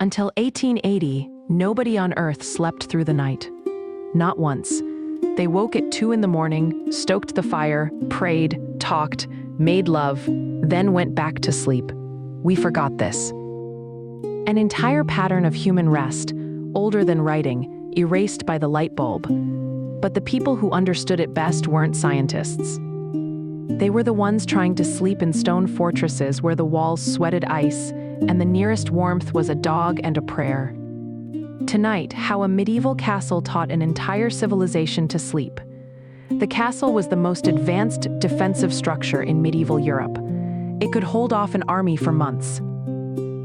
Until 1880, nobody on Earth slept through the night. Not once. They woke at 2 in the morning, stoked the fire, prayed, talked, made love, then went back to sleep. We forgot this. An entire pattern of human rest, older than writing, erased by the light bulb. But the people who understood it best weren't scientists. They were the ones trying to sleep in stone fortresses where the walls sweated ice, and the nearest warmth was a dog and a prayer. Tonight, how a medieval castle taught an entire civilization to sleep. The castle was the most advanced defensive structure in medieval Europe. It could hold off an army for months.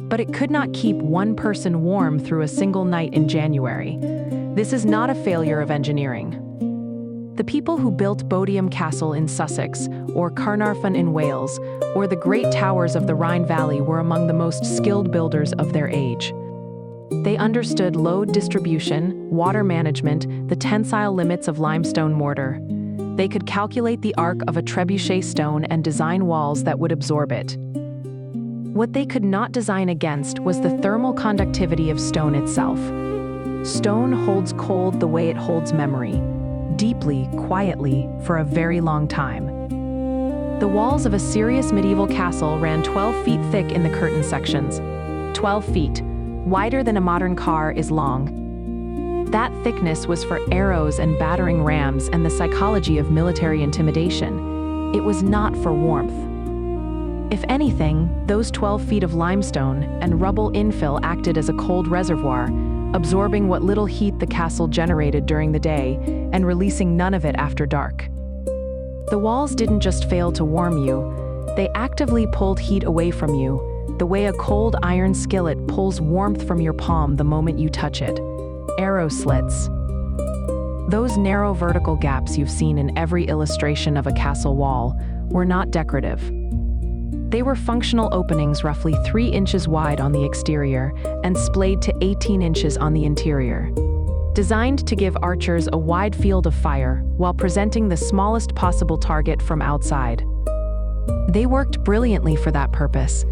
But it could not keep one person warm through a single night in January. This is not a failure of engineering. The people who built Bodiam Castle in Sussex, or Carnarvon in Wales, or the great towers of the Rhine Valley were among the most skilled builders of their age. They understood load distribution, water management, the tensile limits of limestone mortar. They could calculate the arc of a trebuchet stone and design walls that would absorb it. What they could not design against was the thermal conductivity of stone itself. Stone holds cold the way it holds memory, deeply, quietly, for a very long time. The walls of a serious medieval castle ran 12 feet thick in the curtain sections. 12 feet, wider than a modern car, is long. That thickness was for arrows and battering rams and the psychology of military intimidation. It was not for warmth. If anything, those 12 feet of limestone and rubble infill acted as a cold reservoir, absorbing what little heat the castle generated during the day and releasing none of it after dark. The walls didn't just fail to warm you, they actively pulled heat away from you, the way a cold iron skillet pulls warmth from your palm the moment you touch it. Arrow slits. Those narrow vertical gaps you've seen in every illustration of a castle wall were not decorative. They were functional openings roughly 3 inches wide on the exterior and splayed to 18 inches on the interior, designed to give archers a wide field of fire while presenting the smallest possible target from outside. They worked brilliantly for that purpose.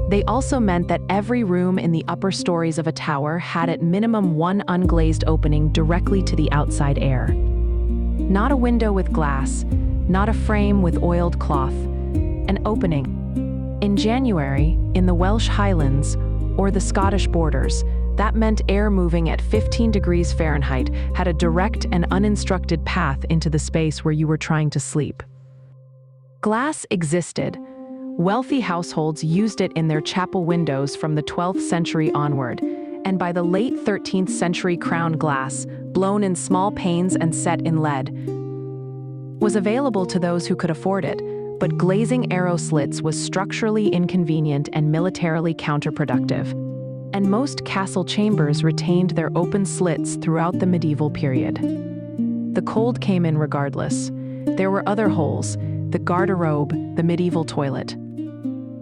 They also meant that every room in the upper stories of a tower had at minimum one unglazed opening directly to the outside air. Not a window with glass, not a frame with oiled cloth, an opening. In January, in the Welsh Highlands, or the Scottish borders, that meant air moving at 15 degrees Fahrenheit had a direct and uninstructed path into the space where you were trying to sleep. Glass existed. Wealthy households used it in their chapel windows from the 12th century onward, and by the late 13th century crown glass, blown in small panes and set in lead, was available to those who could afford it. But glazing arrow slits was structurally inconvenient and militarily counterproductive, and most castle chambers retained their open slits throughout the medieval period. The cold came in regardless. There were other holes. The garderobe, the medieval toilet,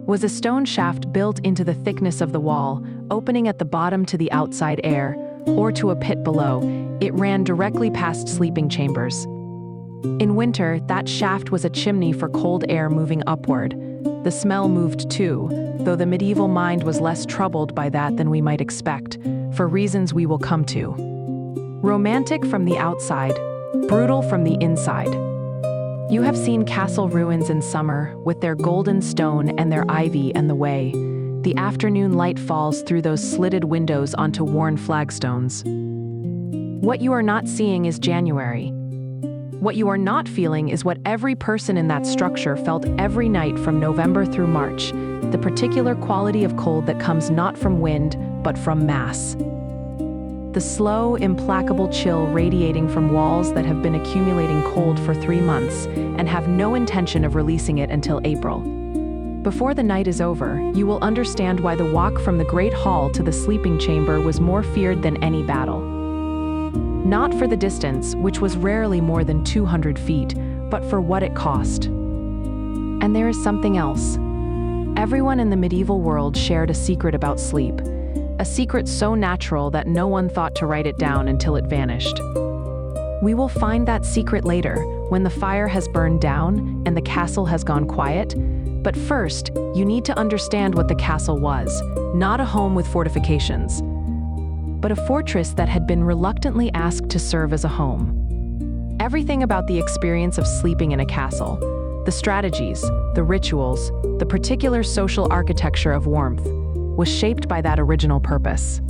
was a stone shaft built into the thickness of the wall, opening at the bottom to the outside air, or to a pit below. It ran directly past sleeping chambers. In winter, that shaft was a chimney for cold air moving upward. The smell moved too, though the medieval mind was less troubled by that than we might expect, for reasons we will come to. Romantic from the outside, brutal from the inside. You have seen castle ruins in summer, with their golden stone and their ivy and the way. The afternoon light falls through those slitted windows onto worn flagstones. What you are not seeing is January. What you are not feeling is what every person in that structure felt every night from November through March, the particular quality of cold that comes not from wind, but from mass. The slow, implacable chill radiating from walls that have been accumulating cold for 3 months and have no intention of releasing it until April. Before the night is over, you will understand why the walk from the Great Hall to the sleeping chamber was more feared than any battle. Not for the distance, which was rarely more than 200 feet, but for what it cost. And there is something else. Everyone in the medieval world shared a secret about sleep, a secret so natural that no one thought to write it down until it vanished. We will find that secret later, when the fire has burned down and the castle has gone quiet. But first, you need to understand what the castle was, not a home with fortifications. but a fortress that had been reluctantly asked to serve as a home. Everything about the experience of sleeping in a castle, the strategies, the rituals, the particular social architecture of warmth, was shaped by that original purpose.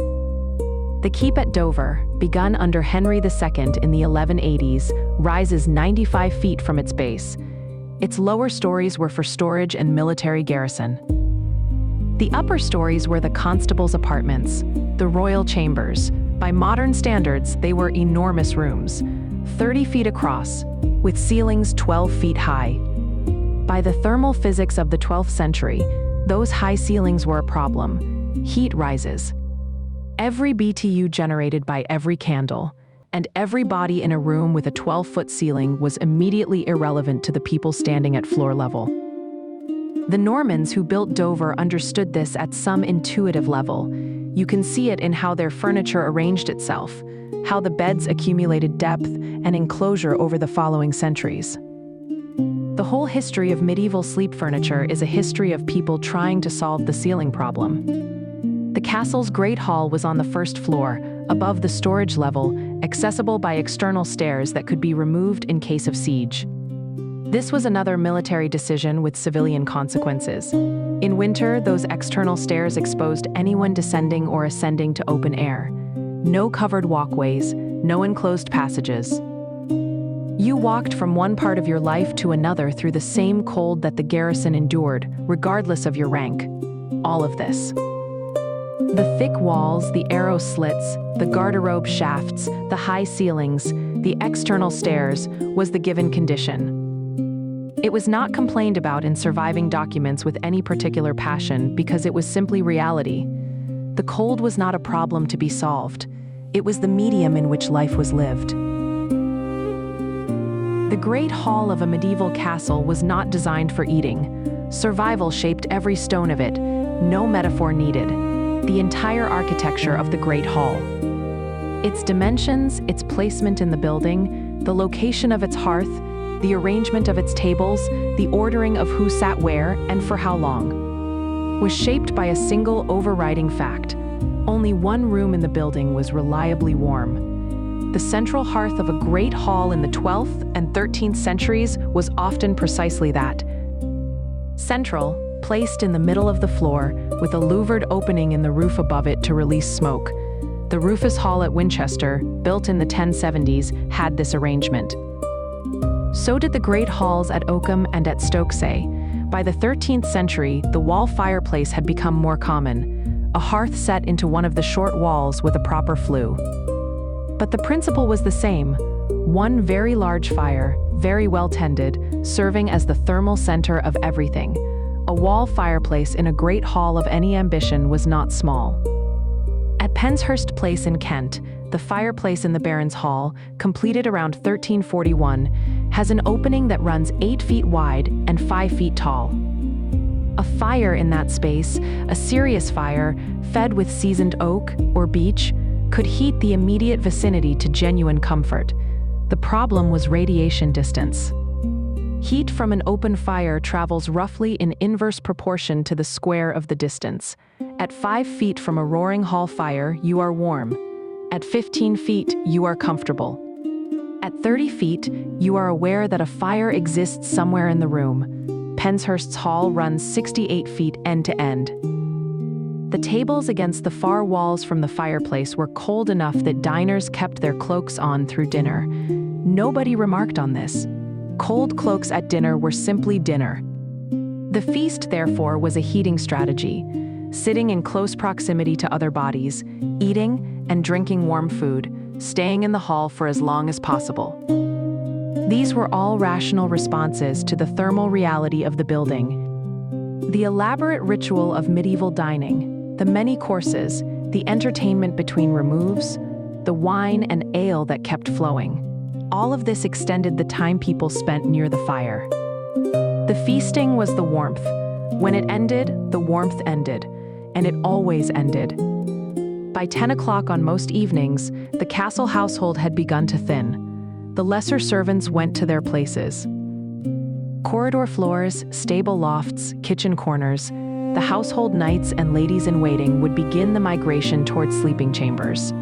The keep at Dover, begun under Henry II in the 1180s, rises 95 feet from its base. Its lower stories were for storage and military garrison. The upper stories were the constable's apartments, the royal chambers. By modern standards, they were enormous rooms, 30 feet across, with ceilings 12 feet high. By the thermal physics of the 12th century, those high ceilings were a problem. Heat rises. Every BTU generated by every candle, and every body in a room with a 12-foot ceiling was immediately irrelevant to the people standing at floor level. The Normans who built Dover understood this at some intuitive level. You can see it in how their furniture arranged itself, how the beds accumulated depth and enclosure over the following centuries. The whole history of medieval sleep furniture is a history of people trying to solve the ceiling problem. The castle's great hall was on the first floor, above the storage level, accessible by external stairs that could be removed in case of siege. This was another military decision with civilian consequences. In winter, those external stairs exposed anyone descending or ascending to open air. No covered walkways, no enclosed passages. You walked from one part of your life to another through the same cold that the garrison endured, regardless of your rank. All of this. The thick walls, the arrow slits, the garderobe shafts, the high ceilings, the external stairs was the given condition. It was not complained about in surviving documents with any particular passion because it was simply reality. The cold was not a problem to be solved. It was the medium in which life was lived. The great hall of a medieval castle was not designed for eating. Survival shaped every stone of it, no metaphor needed. The entire architecture of the great hall. Its dimensions, its placement in the building, the location of its hearth, the arrangement of its tables, the ordering of who sat where and for how long, was shaped by a single overriding fact. Only one room in the building was reliably warm. The central hearth of a great hall in the 12th and 13th centuries was often precisely that. Central, placed in the middle of the floor, with a louvered opening in the roof above it to release smoke. The Rufus Hall at Winchester, built in the 1070s, had this arrangement. So did the great halls at Oakham and at Stokesay. By the 13th century, the wall fireplace had become more common, a hearth set into one of the short walls with a proper flue. But the principle was the same. One very large fire, very well tended, serving as the thermal center of everything. A wall fireplace in a great hall of any ambition was not small. At Penshurst Place in Kent, the fireplace in the Baron's Hall, completed around 1341, has an opening that runs 8 feet wide and 5 feet tall. A fire in that space, a serious fire, fed with seasoned oak or beech, could heat the immediate vicinity to genuine comfort. The problem was radiation distance. Heat from an open fire travels roughly in inverse proportion to the square of the distance. At 5 feet from a roaring hall fire, you are warm. At 15 feet, you are comfortable. At 30 feet, you are aware that a fire exists somewhere in the room. Penshurst's hall runs 68 feet end to end. The tables against the far walls from the fireplace were cold enough that diners kept their cloaks on through dinner. Nobody remarked on this. Cold cloaks at dinner were simply dinner. The feast, therefore, was a heating strategy, sitting in close proximity to other bodies, eating and drinking warm food, staying in the hall for as long as possible. These were all rational responses to the thermal reality of the building. The elaborate ritual of medieval dining, the many courses, the entertainment between removes, the wine and ale that kept flowing. All of this extended the time people spent near the fire. The feasting was the warmth. When it ended, the warmth ended, and it always ended. By 10 o'clock on most evenings, the castle household had begun to thin. The lesser servants went to their places. Corridor floors, stable lofts, kitchen corners, the household knights and ladies-in-waiting would begin the migration towards sleeping chambers.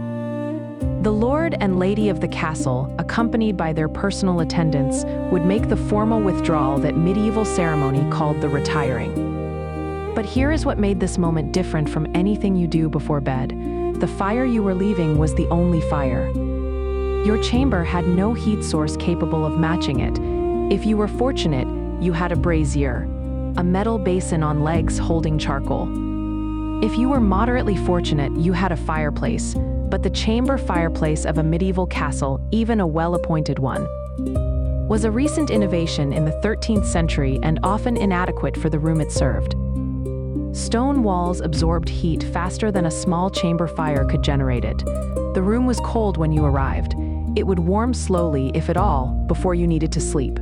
The lord and lady of the castle, accompanied by their personal attendants, would make the formal withdrawal that medieval ceremony called the retiring. But here is what made this moment different from anything you do before bed. The fire you were leaving was the only fire. Your chamber had no heat source capable of matching it. If you were fortunate, you had a brazier, a metal basin on legs holding charcoal. If you were moderately fortunate, you had a fireplace, but the chamber fireplace of a medieval castle, even a well-appointed one, was a recent innovation in the 13th century and often inadequate for the room it served. Stone walls absorbed heat faster than a small chamber fire could generate it. The room was cold when you arrived. It would warm slowly, if at all, before you needed to sleep.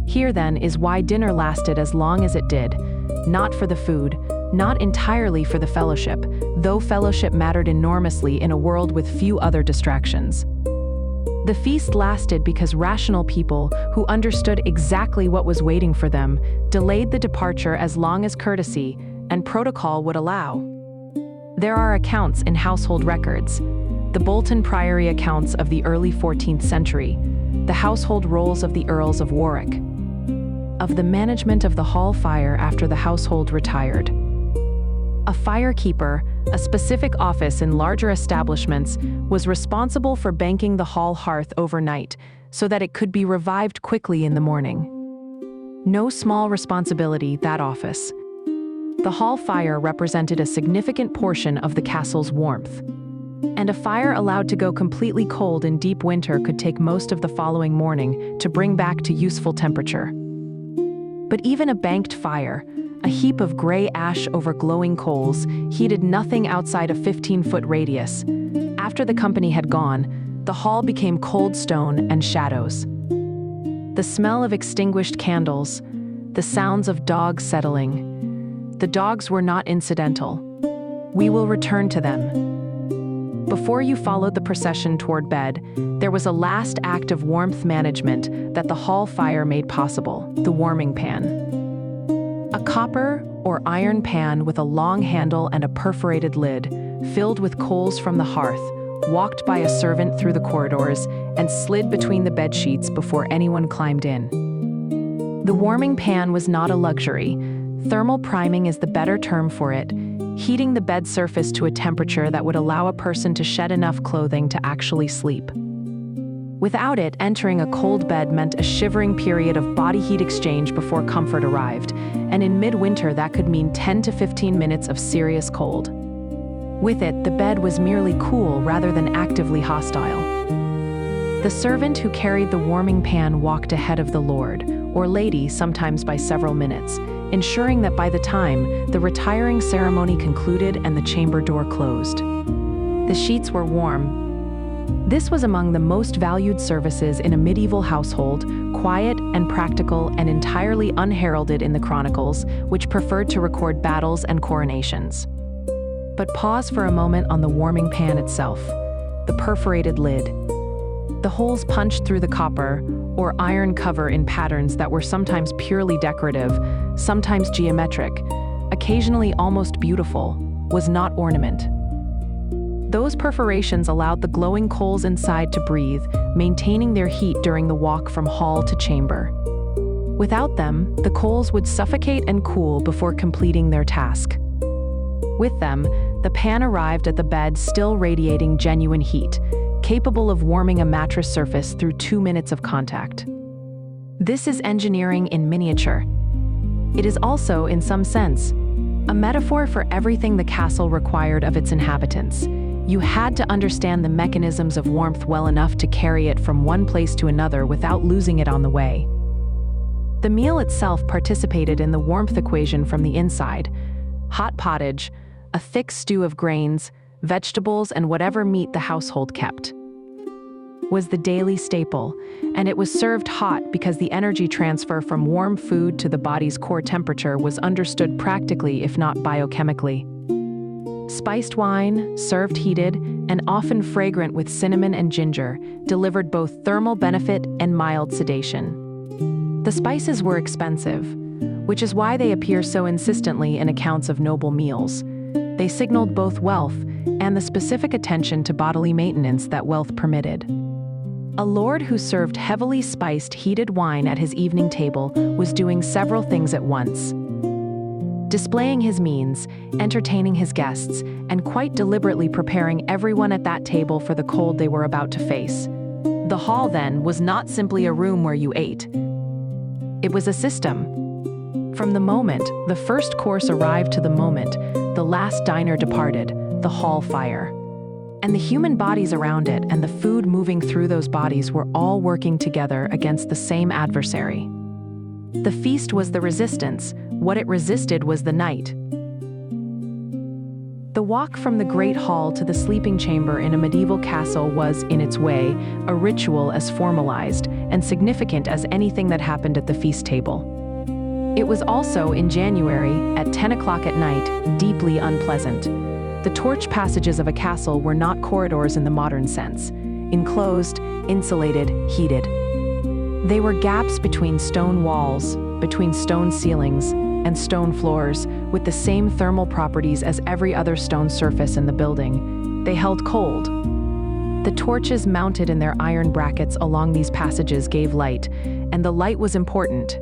Here, then, is why dinner lasted as long as it did. Not for the food, not entirely for the fellowship, though fellowship mattered enormously in a world with few other distractions. The feast lasted because rational people, who understood exactly what was waiting for them, delayed the departure as long as courtesy and protocol would allow. There are accounts in household records, the Bolton Priory accounts of the early 14th century, the household rolls of the Earls of Warwick, of the management of the hall fire after the household retired. A firekeeper, a specific office in larger establishments, was responsible for banking the hall hearth overnight so that it could be revived quickly in the morning. No small responsibility, that office. The hall fire represented a significant portion of the castle's warmth, and a fire allowed to go completely cold in deep winter could take most of the following morning to bring back to useful temperature. But even a banked fire, a heap of gray ash over glowing coals, heated nothing outside a 15-foot radius. After the company had gone, the hall became cold stone and shadows. The smell of extinguished candles, the sounds of dogs settling. The dogs were not incidental. We will return to them. Before you followed the procession toward bed, there was a last act of warmth management that the hall fire made possible, the warming pan. A copper or iron pan with a long handle and a perforated lid, filled with coals from the hearth, walked by a servant through the corridors and slid between the bed sheets before anyone climbed in. The warming pan was not a luxury. Thermal priming is the better term for it, heating the bed surface to a temperature that would allow a person to shed enough clothing to actually sleep. Without it, entering a cold bed meant a shivering period of body heat exchange before comfort arrived, and in midwinter that could mean 10 to 15 minutes of serious cold. With it, the bed was merely cool rather than actively hostile. The servant who carried the warming pan walked ahead of the lord, or lady, sometimes by several minutes, ensuring that by the time the retiring ceremony concluded and the chamber door closed, the sheets were warm. This was among the most valued services in a medieval household, quiet and practical and entirely unheralded in the chronicles, which preferred to record battles and coronations. But pause for a moment on the warming pan itself, the perforated lid. The holes punched through the copper or iron cover in patterns that were sometimes purely decorative, sometimes geometric, occasionally almost beautiful, was not ornament. Those perforations allowed the glowing coals inside to breathe, maintaining their heat during the walk from hall to chamber. Without them, the coals would suffocate and cool before completing their task. With them, the pan arrived at the bed still radiating genuine heat, capable of warming a mattress surface through 2 minutes of contact. This is engineering in miniature. It is also, in some sense, a metaphor for everything the castle required of its inhabitants. You had to understand the mechanisms of warmth well enough to carry it from one place to another without losing it on the way. The meal itself participated in the warmth equation from the inside. Hot pottage, a thick stew of grains, vegetables, and whatever meat the household kept, was the daily staple, and it was served hot because the energy transfer from warm food to the body's core temperature was understood practically, if not biochemically. Spiced wine, served heated, and often fragrant with cinnamon and ginger, delivered both thermal benefit and mild sedation. The spices were expensive, which is why they appear so insistently in accounts of noble meals. They signaled both wealth and the specific attention to bodily maintenance that wealth permitted. A lord who served heavily spiced heated wine at his evening table was doing several things at once. Displaying his means, entertaining his guests, and quite deliberately preparing everyone at that table for the cold they were about to face. The hall, then, was not simply a room where you ate. It was a system. From the moment the first course arrived to the moment the last diner departed, the hall fire. And the human bodies around it and the food moving through those bodies were all working together against the same adversary. The feast was the resistance. What it resisted was the night. The walk from the great hall to the sleeping chamber in a medieval castle was, in its way, a ritual as formalized and significant as anything that happened at the feast table. It was also, in January, at 10 o'clock at night, deeply unpleasant. The torch passages of a castle were not corridors in the modern sense. Enclosed, insulated, heated. They were gaps between stone walls, between stone ceilings, and stone floors, with the same thermal properties as every other stone surface in the building. They held cold. The torches mounted in their iron brackets along these passages gave light, and the light was important.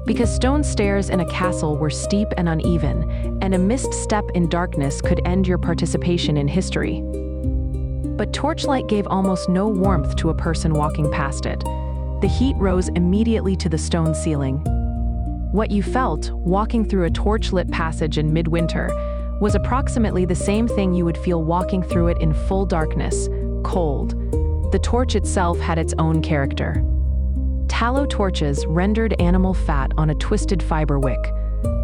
Because stone stairs in a castle were steep and uneven, and a misstep in darkness could end your participation in history. But torchlight gave almost no warmth to a person walking past it. The heat rose immediately to the stone ceiling. What you felt, walking through a torch-lit passage in midwinter, was approximately the same thing you would feel walking through it in full darkness, cold. The torch itself had its own character. Tallow torches rendered animal fat on a twisted fiber wick,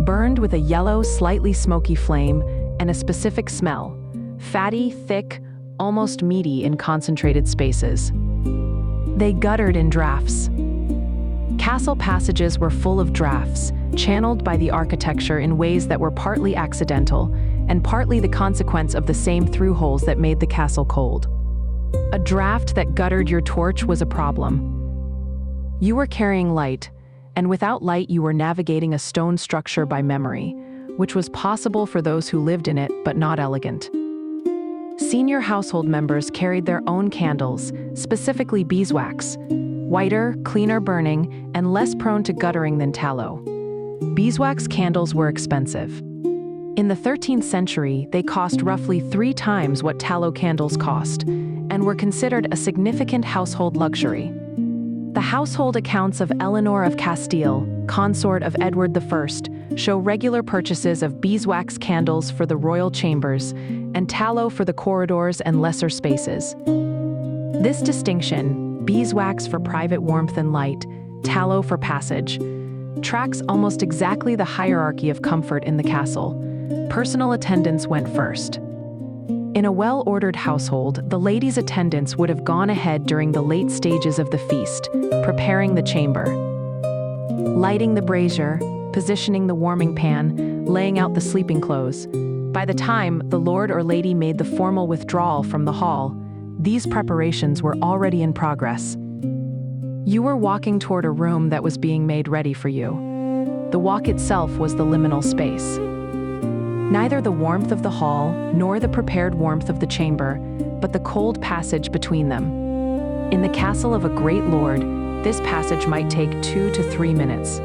burned with a yellow, slightly smoky flame and a specific smell, fatty, thick, almost meaty in concentrated spaces. They guttered in drafts. Castle passages were full of drafts, channeled by the architecture in ways that were partly accidental and partly the consequence of the same through holes that made the castle cold. A draft that guttered your torch was a problem. You were carrying light, and without light you were navigating a stone structure by memory, which was possible for those who lived in it but not elegant. Senior household members carried their own candles, specifically beeswax, whiter, cleaner burning, and less prone to guttering than tallow. Beeswax candles were expensive. In the 13th century, they cost roughly 3 times what tallow candles cost, and were considered a significant household luxury. The household accounts of Eleanor of Castile, consort of Edward I, show regular purchases of beeswax candles for the royal chambers and tallow for the corridors and lesser spaces. This distinction, beeswax for private warmth and light, tallow for passage, tracks almost exactly the hierarchy of comfort in the castle. Personal attendants went first. In a well-ordered household, the ladies' attendants would have gone ahead during the late stages of the feast, preparing the chamber, lighting the brazier, positioning the warming pan, laying out the sleeping clothes. By the time the lord or lady made the formal withdrawal from the hall, these preparations were already in progress. You were walking toward a room that was being made ready for you. The walk itself was the liminal space. Neither the warmth of the hall nor the prepared warmth of the chamber, but the cold passage between them. In the castle of a great lord, this passage might take 2 to 3 minutes.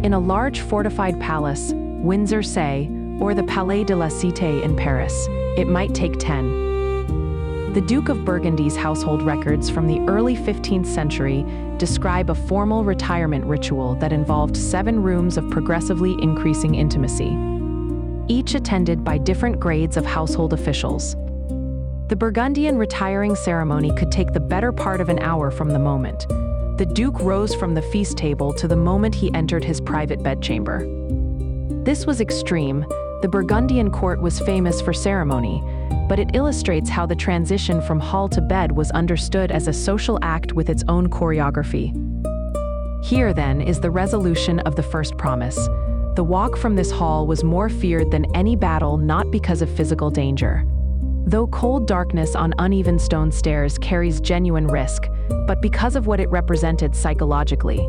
In a large fortified palace, Windsor, say, or the Palais de la Cité in Paris, it might take 10. The Duke of Burgundy's household records from the early 15th century describe a formal retirement ritual that involved 7 rooms of progressively increasing intimacy, each attended by different grades of household officials. The Burgundian retiring ceremony could take the better part of an hour from the moment the Duke rose from the feast table to the moment he entered his private bedchamber. This was extreme. The Burgundian court was famous for ceremony, but it illustrates how the transition from hall to bed was understood as a social act with its own choreography. Here, then, is the resolution of the first promise. The walk from this hall was more feared than any battle, not because of physical danger. Though cold darkness on uneven stone stairs carries genuine risk, but because of what it represented psychologically.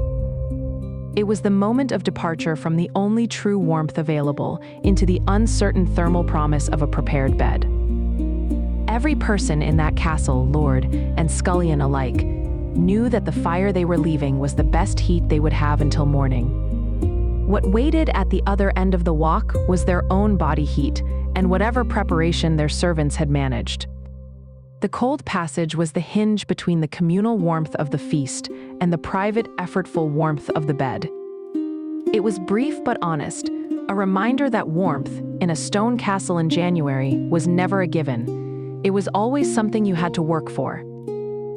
It was the moment of departure from the only true warmth available into the uncertain thermal promise of a prepared bed. Every person in that castle, lord and scullion alike, knew that the fire they were leaving was the best heat they would have until morning. What waited at the other end of the walk was their own body heat and whatever preparation their servants had managed. The cold passage was the hinge between the communal warmth of the feast and the private, effortful warmth of the bed. It was brief but honest, a reminder that warmth, in a stone castle in January, was never a given. It was always something you had to work for.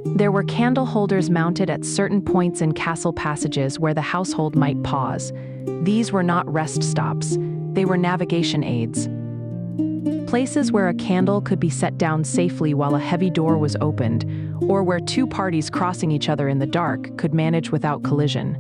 There were candle holders mounted at certain points in castle passages where the household might pause. These were not rest stops, they were navigation aids. Places where a candle could be set down safely while a heavy door was opened, or where two parties crossing each other in the dark could manage without collision.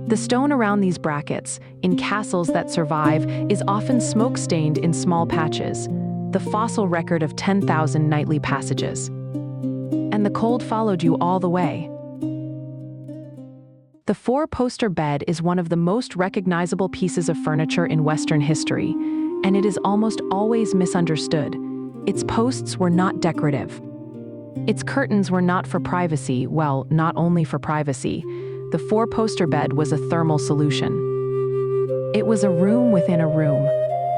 The stone around these brackets, in castles that survive, is often smoke-stained in small patches, the fossil record of 10,000 nightly passages. And the cold followed you all the way. The four-poster bed is one of the most recognizable pieces of furniture in Western history, and it is almost always misunderstood. Its posts were not decorative. Its curtains were not for privacy, well, not only for privacy. The four-poster bed was a thermal solution. It was a room within a room,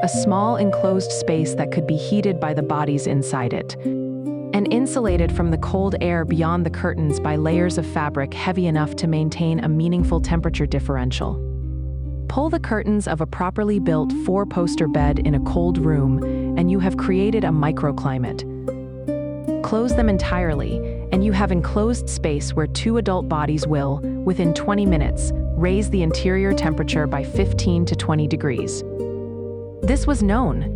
a small enclosed space that could be heated by the bodies inside it, and insulated from the cold air beyond the curtains by layers of fabric heavy enough to maintain a meaningful temperature differential. Pull the curtains of a properly built four-poster bed in a cold room, and you have created a microclimate. Close them entirely, and you have enclosed space where two adult bodies will, within 20 minutes, raise the interior temperature by 15 to 20 degrees. This was known,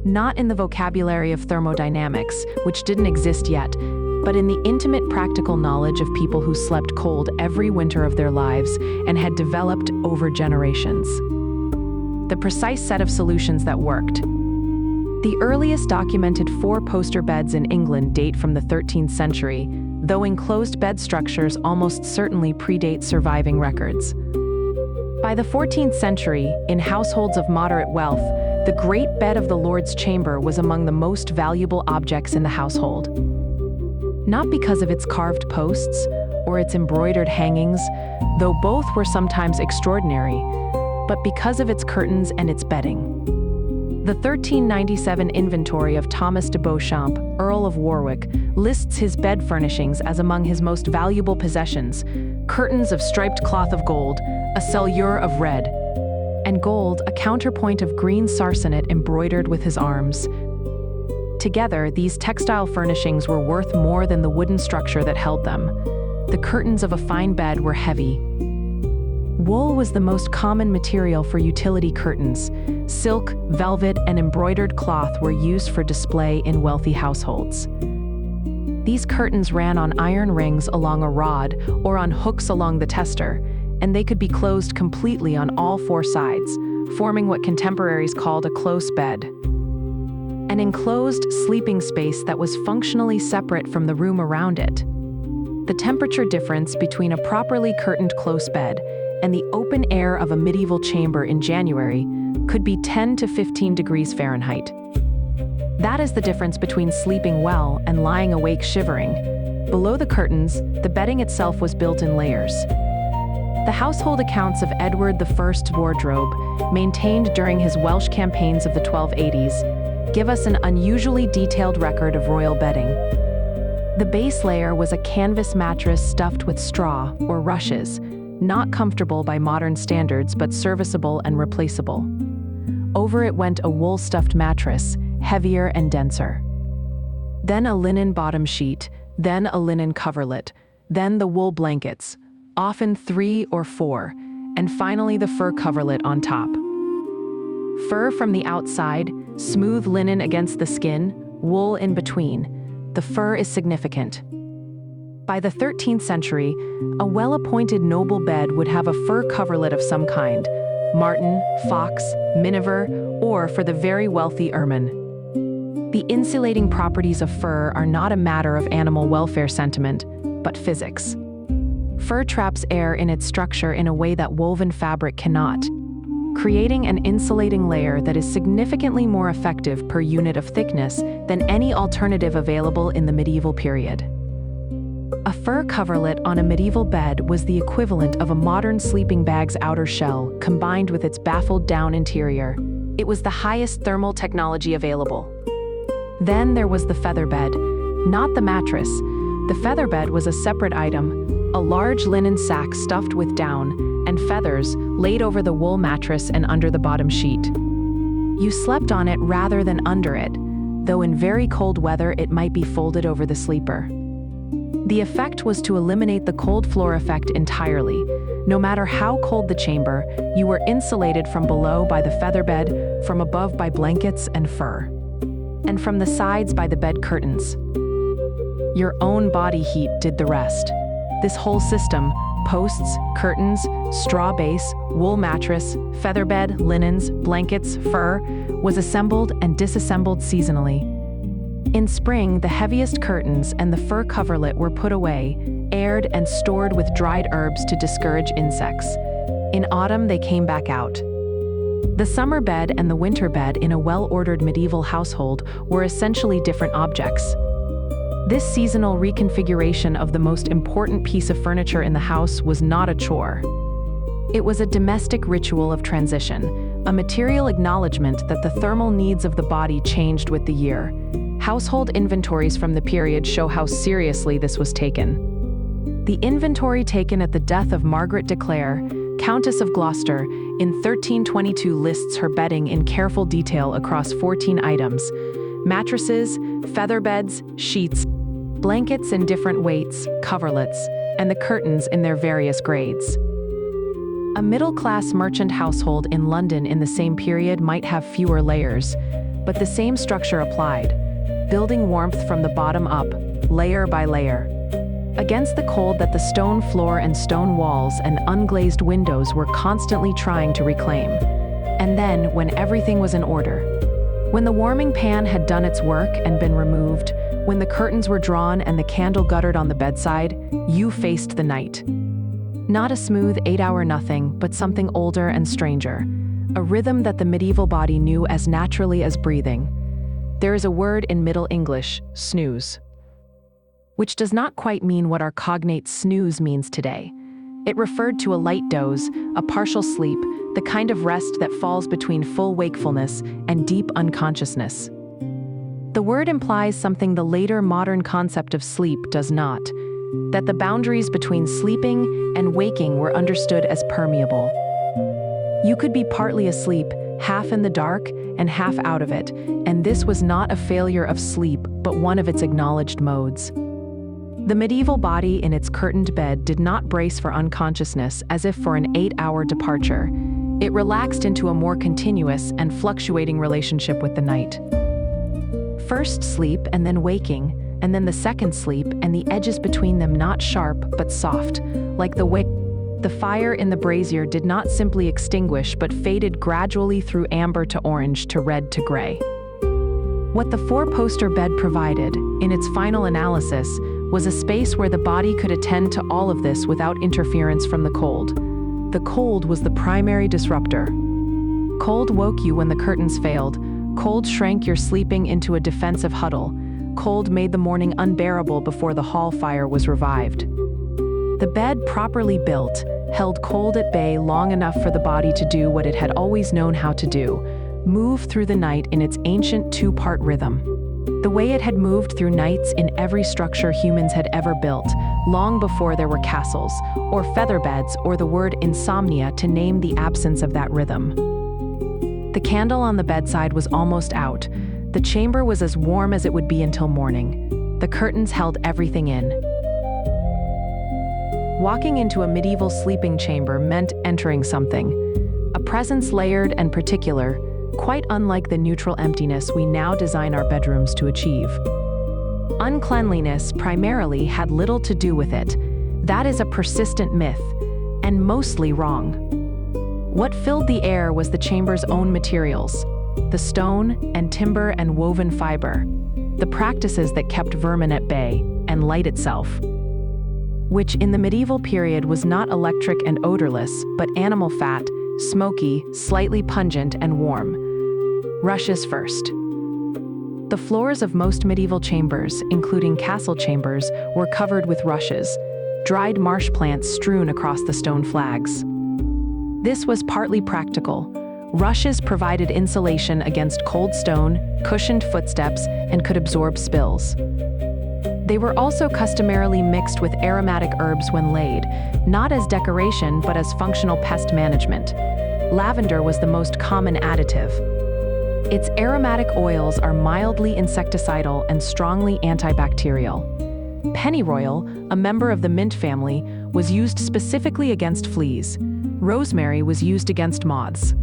not in the vocabulary of thermodynamics, which didn't exist yet, but in the intimate practical knowledge of people who slept cold every winter of their lives and had developed over generations. The precise set of solutions that worked. The earliest documented four-poster beds in England date from the 13th century, though enclosed bed structures almost certainly predate surviving records. By the 14th century, in households of moderate wealth, the great bed of the Lord's chamber was among the most valuable objects in the household. Not because of its carved posts or its embroidered hangings, though both were sometimes extraordinary, but because of its curtains and its bedding. The 1397 inventory of Thomas de Beauchamp, Earl of Warwick, lists his bed furnishings as among his most valuable possessions: curtains of striped cloth of gold, a cellure of red, and gold, a counterpoint of green sarcenet embroidered with his arms. Together, these textile furnishings were worth more than the wooden structure that held them. The curtains of a fine bed were heavy. Wool was the most common material for utility curtains. Silk, velvet, and embroidered cloth were used for display in wealthy households. These curtains ran on iron rings along a rod or on hooks along the tester, and they could be closed completely on all four sides, forming what contemporaries called a close bed. An enclosed sleeping space that was functionally separate from the room around it. The temperature difference between a properly curtained close bed and the open air of a medieval chamber in January could be 10 to 15 degrees Fahrenheit. That is the difference between sleeping well and lying awake shivering. Below the curtains, the bedding itself was built in layers. The household accounts of Edward I's wardrobe, maintained during his Welsh campaigns of the 1280s, give us an unusually detailed record of royal bedding. The base layer was a canvas mattress stuffed with straw or rushes, not comfortable by modern standards but serviceable and replaceable. Over it went a wool-stuffed mattress, heavier and denser. Then a linen bottom sheet, then a linen coverlet, then the wool blankets, often 3 or 4, and finally the fur coverlet on top. Fur from the outside, smooth linen against the skin, wool in between. The fur is significant. By the 13th century, a well-appointed noble bed would have a fur coverlet of some kind: marten, fox, miniver, or, for the very wealthy, ermine. The insulating properties of fur are not a matter of animal welfare sentiment, but physics. Fur traps air in its structure in a way that woven fabric cannot. creating an insulating layer that is significantly more effective per unit of thickness than any alternative available in the medieval period. A fur coverlet on a medieval bed was the equivalent of a modern sleeping bag's outer shell combined with its baffled down interior. It was the highest thermal technology available. Then there was the feather bed, not the mattress. The feather bed was a separate item, a large linen sack stuffed with down and feathers laid over the wool mattress and under the bottom sheet. You slept on it rather than under it, though in very cold weather it might be folded over the sleeper. The effect was to eliminate the cold floor effect entirely. No matter how cold the chamber, you were insulated from below by the feather bed, from above by blankets and fur, and from the sides by the bed curtains. Your own body heat did the rest. This whole system, posts, curtains, straw base, wool mattress, feather bed, linens, blankets, fur, was assembled and disassembled seasonally. In spring, the heaviest curtains and the fur coverlet were put away, aired and stored with dried herbs to discourage insects. In autumn, they came back out. The summer bed and the winter bed in a well-ordered medieval household were essentially different objects. This seasonal reconfiguration of the most important piece of furniture in the house was not a chore. It was a domestic ritual of transition, a material acknowledgement that the thermal needs of the body changed with the year. Household inventories from the period show how seriously this was taken. The inventory taken at the death of Margaret de Clare, Countess of Gloucester, in 1322 lists her bedding in careful detail across 14 items: mattresses, feather beds, sheets, blankets in different weights, coverlets, and the curtains in their various grades. A middle-class merchant household in London in the same period might have fewer layers, but the same structure applied, building warmth from the bottom up, layer by layer. Against the cold that the stone floor and stone walls and unglazed windows were constantly trying to reclaim. And then, when everything was in order, when the warming pan had done its work and been removed, when the curtains were drawn and the candle guttered on the bedside, you faced the night. Not a smooth 8-hour nothing, but something older and stranger, a rhythm that the medieval body knew as naturally as breathing. There is a word in Middle English, snooze, which does not quite mean what our cognate snooze means today. It referred to a light doze, a partial sleep, the kind of rest that falls between full wakefulness and deep unconsciousness. The word implies something the later modern concept of sleep does not, that the boundaries between sleeping and waking were understood as permeable. You could be partly asleep, half in the dark and half out of it, and this was not a failure of sleep, but one of its acknowledged modes. The medieval body in its curtained bed did not brace for unconsciousness as if for an 8-hour departure. It relaxed into a more continuous and fluctuating relationship with the night. First sleep and then waking, and then the second sleep and the edges between them not sharp but soft, like the wick. The fire in the brazier did not simply extinguish but faded gradually through amber to orange to red to gray. What the four-poster bed provided, in its final analysis, was a space where the body could attend to all of this without interference from the cold. The cold was the primary disruptor. Cold woke you when the curtains failed. Cold shrank your sleeping into a defensive huddle. Cold made the morning unbearable before the hall fire was revived. The bed, properly built, held cold at bay long enough for the body to do what it had always known how to do: move through the night in its ancient two-part rhythm. The way it had moved through nights in every structure humans had ever built, long before there were castles, or feather beds, or the word insomnia to name the absence of that rhythm. The candle on the bedside was almost out. The chamber was as warm as it would be until morning. The curtains held everything in. Walking into a medieval sleeping chamber meant entering something, a presence layered and particular, quite unlike the neutral emptiness we now design our bedrooms to achieve. Uncleanliness primarily had little to do with it. That is a persistent myth, and mostly wrong. What filled the air was the chamber's own materials, the stone and timber and woven fiber, the practices that kept vermin at bay, and light itself, which in the medieval period was not electric and odorless, but animal fat, smoky, slightly pungent, and warm. Rushes first. The floors of most medieval chambers, including castle chambers, were covered with rushes, dried marsh plants strewn across the stone flags. This was partly practical. Rushes provided insulation against cold stone, cushioned footsteps, and could absorb spills. They were also customarily mixed with aromatic herbs when laid, not as decoration but as functional pest management. Lavender was the most common additive. Its aromatic oils are mildly insecticidal and strongly antibacterial. Pennyroyal, a member of the mint family, was used specifically against fleas. Rosemary was used against moths.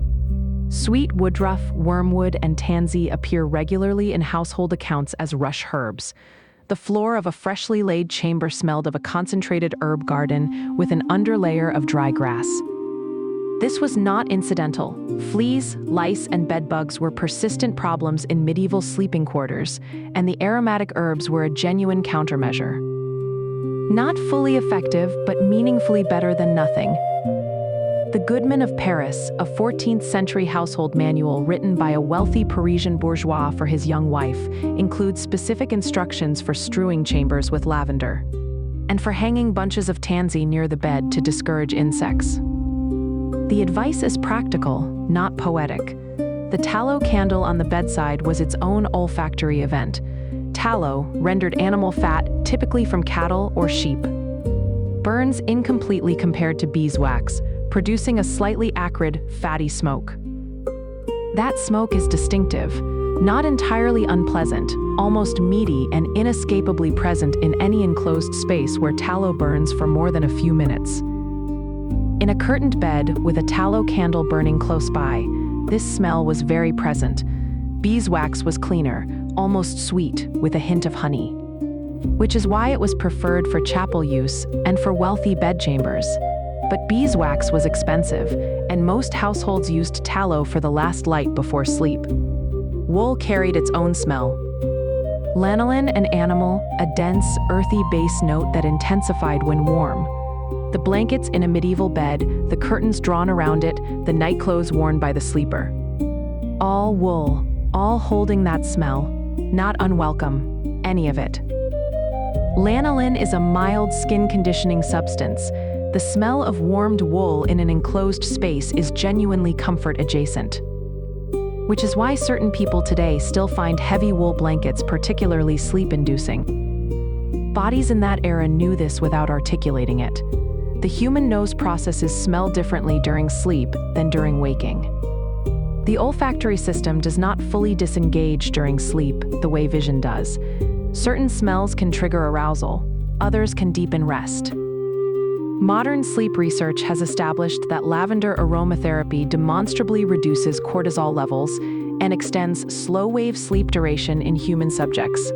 Sweet woodruff, wormwood, and tansy appear regularly in household accounts as rush herbs. The floor of a freshly laid chamber smelled of a concentrated herb garden with an underlayer of dry grass. This was not incidental. Fleas, lice, and bedbugs were persistent problems in medieval sleeping quarters, and the aromatic herbs were a genuine countermeasure. Not fully effective, but meaningfully better than nothing. The Goodman of Paris, a 14th century household manual written by a wealthy Parisian bourgeois for his young wife, includes specific instructions for strewing chambers with lavender, and for hanging bunches of tansy near the bed to discourage insects. The advice is practical, not poetic. The tallow candle on the bedside was its own olfactory event. Tallow rendered animal fat, typically from cattle or sheep. Burns incompletely compared to beeswax, producing a slightly acrid, fatty smoke. That smoke is distinctive, not entirely unpleasant, almost meaty and inescapably present in any enclosed space where tallow burns for more than a few minutes. In a curtained bed with a tallow candle burning close by, this smell was very present. Beeswax was cleaner, almost sweet, with a hint of honey, which is why it was preferred for chapel use and for wealthy bedchambers. But beeswax was expensive, and most households used tallow for the last light before sleep. Wool carried its own smell. Lanolin, an animal, a dense, earthy base note that intensified when warm. The blankets in a medieval bed, the curtains drawn around it, the nightclothes worn by the sleeper. All wool, all holding that smell, not unwelcome, any of it. Lanolin is a mild skin conditioning substance. The smell of warmed wool in an enclosed space is genuinely comfort adjacent. Which is why certain people today still find heavy wool blankets particularly sleep-inducing. Bodies in that era knew this without articulating it. The human nose processes smell differently during sleep than during waking. The olfactory system does not fully disengage during sleep the way vision does. Certain smells can trigger arousal, others can deepen rest. Modern sleep research has established that lavender aromatherapy demonstrably reduces cortisol levels and extends slow-wave sleep duration in human subjects.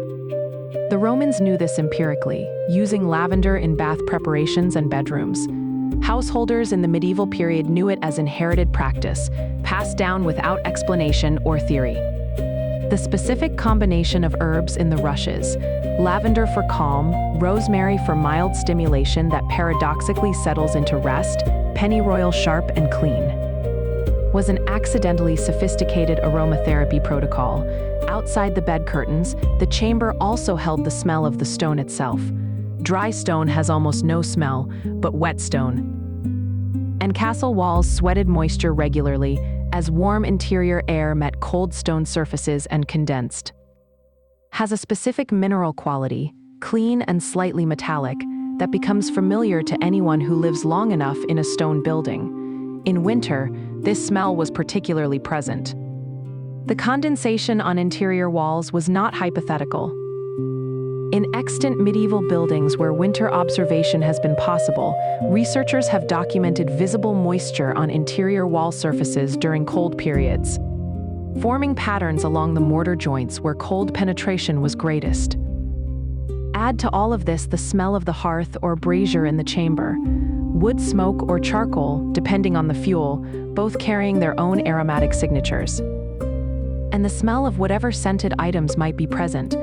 The Romans knew this empirically, using lavender in bath preparations and bedrooms. Householders in the medieval period knew it as inherited practice, passed down without explanation or theory. The specific combination of herbs in the rushes, lavender for calm, rosemary for mild stimulation that paradoxically settles into rest, pennyroyal sharp and clean, was an accidentally sophisticated aromatherapy protocol. Outside the bed curtains, the chamber also held the smell of the stone itself. Dry stone has almost no smell, but wet stone. And castle walls sweated moisture regularly as warm interior air met cold stone surfaces and condensed. Has a specific mineral quality, clean and slightly metallic, that becomes familiar to anyone who lives long enough in a stone building. In winter, this smell was particularly present. The condensation on interior walls was not hypothetical. In extant medieval buildings where winter observation has been possible, researchers have documented visible moisture on interior wall surfaces during cold periods, forming patterns along the mortar joints where cold penetration was greatest. Add to all of this the smell of the hearth or brazier in the chamber, wood smoke or charcoal, depending on the fuel, both carrying their own aromatic signatures. And the smell of whatever scented items might be present,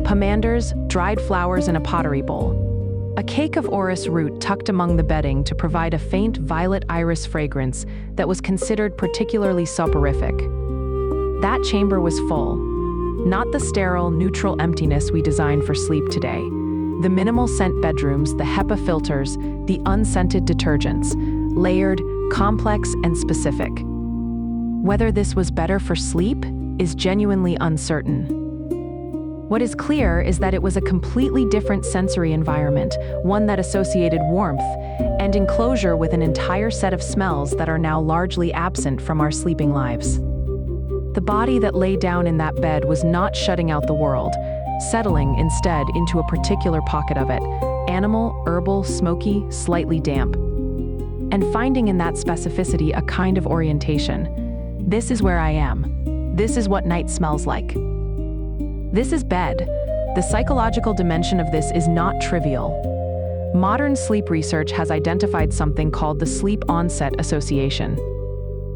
pomanders, dried flowers in a pottery bowl. A cake of orris root tucked among the bedding to provide a faint violet iris fragrance that was considered particularly soporific. That chamber was full. Not the sterile, neutral emptiness we design for sleep today. The minimal scent bedrooms, the HEPA filters, the unscented detergents, layered, complex, and specific. Whether this was better for sleep is genuinely uncertain. What is clear is that it was a completely different sensory environment, one that associated warmth and enclosure with an entire set of smells that are now largely absent from our sleeping lives. The body that lay down in that bed was not shutting out the world, settling instead into a particular pocket of it, animal, herbal, smoky, slightly damp. And finding in that specificity a kind of orientation. This is where I am. This is what night smells like. This is bed. The psychological dimension of this is not trivial. Modern sleep research has identified something called the sleep onset association.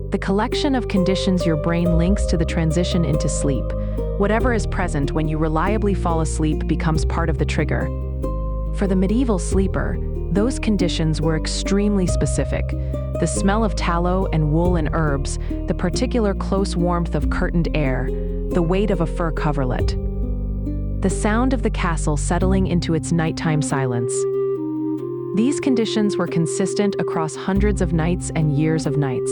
The collection of conditions your brain links to the transition into sleep. Whatever is present when you reliably fall asleep becomes part of the trigger. For the medieval sleeper, those conditions were extremely specific. The smell of tallow and wool and herbs, the particular close warmth of curtained air, the weight of a fur coverlet. The sound of the castle settling into its nighttime silence. These conditions were consistent across hundreds of nights and years of nights.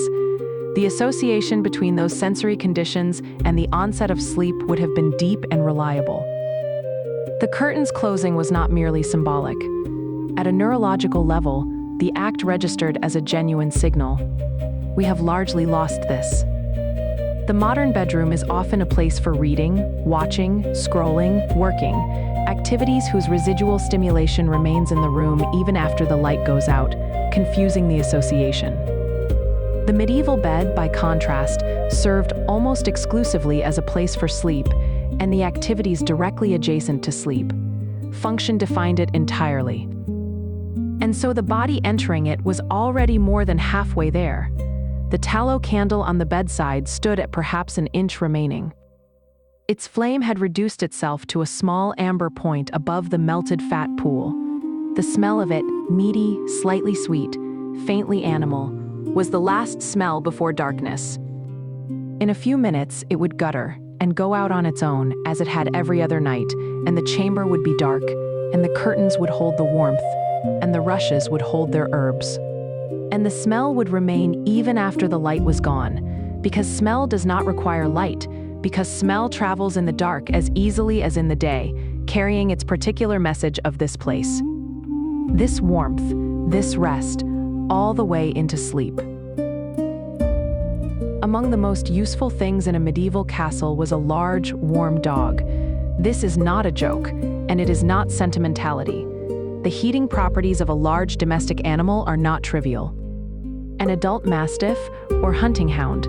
The association between those sensory conditions and the onset of sleep would have been deep and reliable. The curtain's closing was not merely symbolic. At a neurological level, the act registered as a genuine signal. We have largely lost this. The modern bedroom is often a place for reading, watching, scrolling, working, activities whose residual stimulation remains in the room even after the light goes out, confusing the association. The medieval bed, by contrast, served almost exclusively as a place for sleep, and the activities directly adjacent to sleep. Function defined it entirely. And so the body entering it was already more than halfway there. The tallow candle on the bedside stood at perhaps an inch remaining. Its flame had reduced itself to a small amber point above the melted fat pool. The smell of it, meaty, slightly sweet, faintly animal, was the last smell before darkness. In a few minutes, it would gutter and go out on its own, as it had every other night, and the chamber would be dark, and the curtains would hold the warmth, and the rushes would hold their herbs. And the smell would remain even after the light was gone, because smell does not require light, because smell travels in the dark as easily as in the day, carrying its particular message of this place. This warmth, this rest, all the way into sleep. Among the most useful things in a medieval castle was a large, warm dog. This is not a joke, and it is not sentimentality. The heating properties of a large domestic animal are not trivial. An adult mastiff or hunting hound,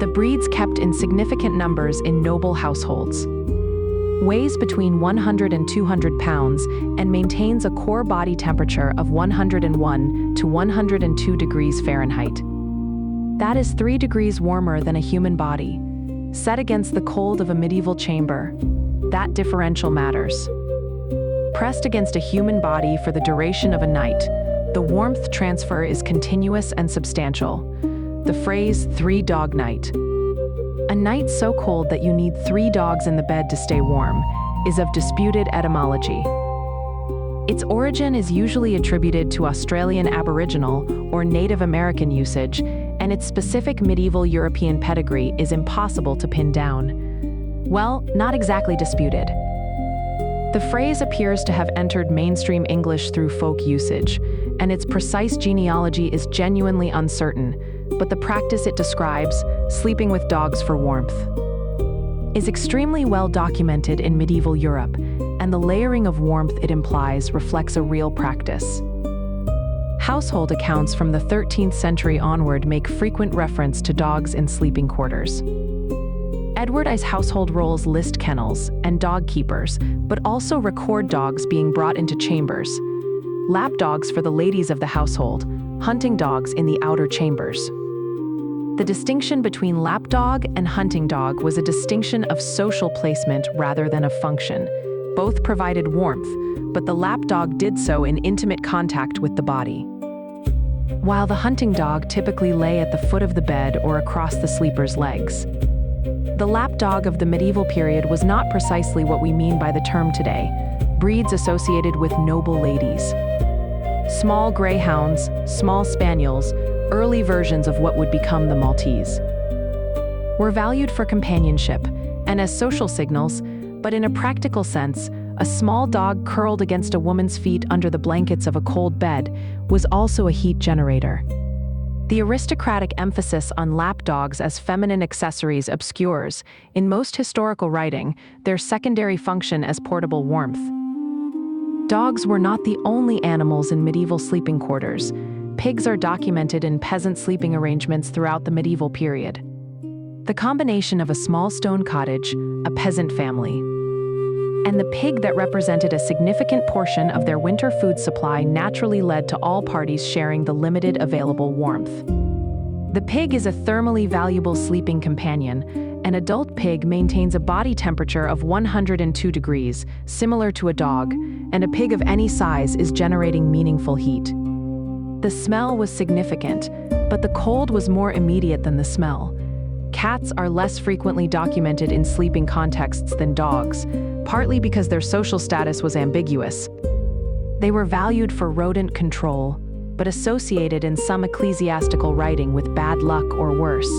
the breeds kept in significant numbers in noble households. Weighs between 100 and 200 pounds and maintains a core body temperature of 101 to 102 degrees Fahrenheit. That is 3 degrees warmer than a human body. Set against the cold of a medieval chamber, that differential matters. Pressed against a human body for the duration of a night, the warmth transfer is continuous and substantial. The phrase, 3-dog night. A night so cold that you need 3 dogs in the bed to stay warm, is of disputed etymology. Its origin is usually attributed to Australian Aboriginal or Native American usage, and its specific medieval European pedigree is impossible to pin down. Well, not exactly disputed. The phrase appears to have entered mainstream English through folk usage, and its precise genealogy is genuinely uncertain, but the practice it describes, sleeping with dogs for warmth, is extremely well documented in medieval Europe, and the layering of warmth it implies reflects a real practice. Household accounts from the 13th century onward make frequent reference to dogs in sleeping quarters. Edward I's household roles list kennels and dog keepers, but also record dogs being brought into chambers. Lap dogs for the ladies of the household, hunting dogs in the outer chambers. The distinction between lapdog and hunting dog was a distinction of social placement rather than of function. Both provided warmth, but the lapdog did so in intimate contact with the body. While the hunting dog typically lay at the foot of the bed or across the sleeper's legs. The lapdog of the medieval period was not precisely what we mean by the term today, breeds associated with noble ladies. Small greyhounds, small spaniels, early versions of what would become the Maltese, were valued for companionship and as social signals, but in a practical sense, a small dog curled against a woman's feet under the blankets of a cold bed was also a heat generator. The aristocratic emphasis on lapdogs as feminine accessories obscures, in most historical writing, their secondary function as portable warmth. Dogs were not the only animals in medieval sleeping quarters. Pigs are documented in peasant sleeping arrangements throughout the medieval period. The combination of a small stone cottage, a peasant family, and the pig that represented a significant portion of their winter food supply naturally led to all parties sharing the limited available warmth. The pig is a thermally valuable sleeping companion. An adult pig maintains a body temperature of 102 degrees, similar to a dog, and a pig of any size is generating meaningful heat. The smell was significant, but the cold was more immediate than the smell. Cats are less frequently documented in sleeping contexts than dogs, partly because their social status was ambiguous. They were valued for rodent control, but associated in some ecclesiastical writing with bad luck or worse.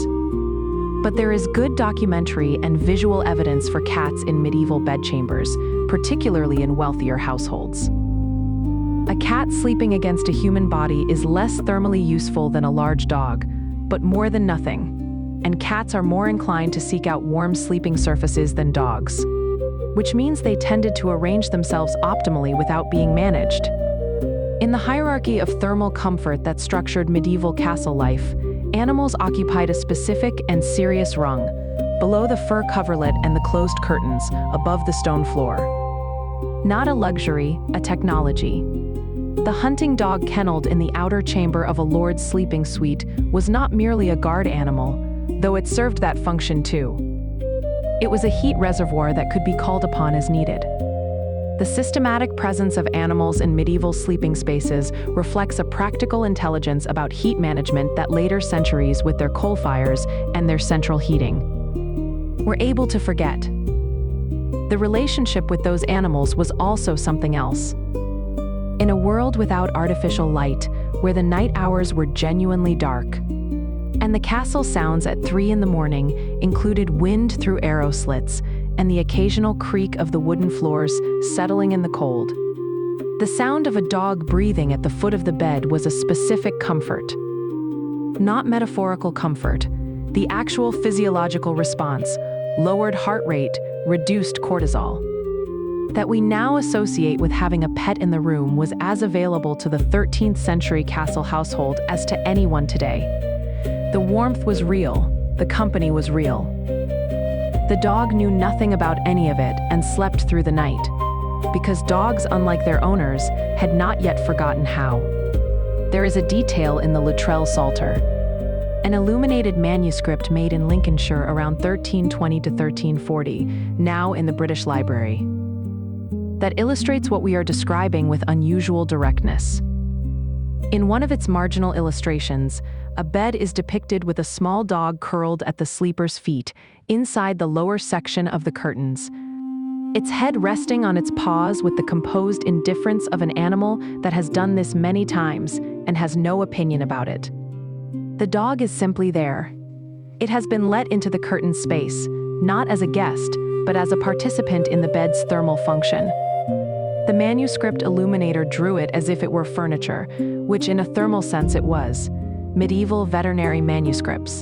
But there is good documentary and visual evidence for cats in medieval bedchambers, particularly in wealthier households. A cat sleeping against a human body is less thermally useful than a large dog, but more than nothing. And cats are more inclined to seek out warm sleeping surfaces than dogs, which means they tended to arrange themselves optimally without being managed. In the hierarchy of thermal comfort that structured medieval castle life, animals occupied a specific and serious rung, below the fur coverlet and the closed curtains, above the stone floor. Not a luxury, a technology. The hunting dog kenneled in the outer chamber of a lord's sleeping suite was not merely a guard animal, though it served that function too. It was a heat reservoir that could be called upon as needed. The systematic presence of animals in medieval sleeping spaces reflects a practical intelligence about heat management that later centuries, with their coal fires and their central heating, were able to forget. The relationship with those animals was also something else. In a world without artificial light, where the night hours were genuinely dark, and the castle sounds at 3 a.m. included wind through arrow slits and the occasional creak of the wooden floors settling in the cold. The sound of a dog breathing at the foot of the bed was a specific comfort. Not metaphorical comfort, the actual physiological response, lowered heart rate, reduced cortisol, that we now associate with having a pet in the room was as available to the 13th century castle household as to anyone today. The warmth was real, the company was real. The dog knew nothing about any of it and slept through the night, because dogs, unlike their owners, had not yet forgotten how. There is a detail in the Luttrell Psalter, an illuminated manuscript made in Lincolnshire around 1320 to 1340, now in the British Library, that illustrates what we are describing with unusual directness. In one of its marginal illustrations, a bed is depicted with a small dog curled at the sleeper's feet, inside the lower section of the curtains, its head resting on its paws with the composed indifference of an animal that has done this many times and has no opinion about it. The dog is simply there. It has been let into the curtain space, not as a guest, but as a participant in the bed's thermal function. The manuscript illuminator drew it as if it were furniture, which in a thermal sense it was, medieval veterinary manuscripts.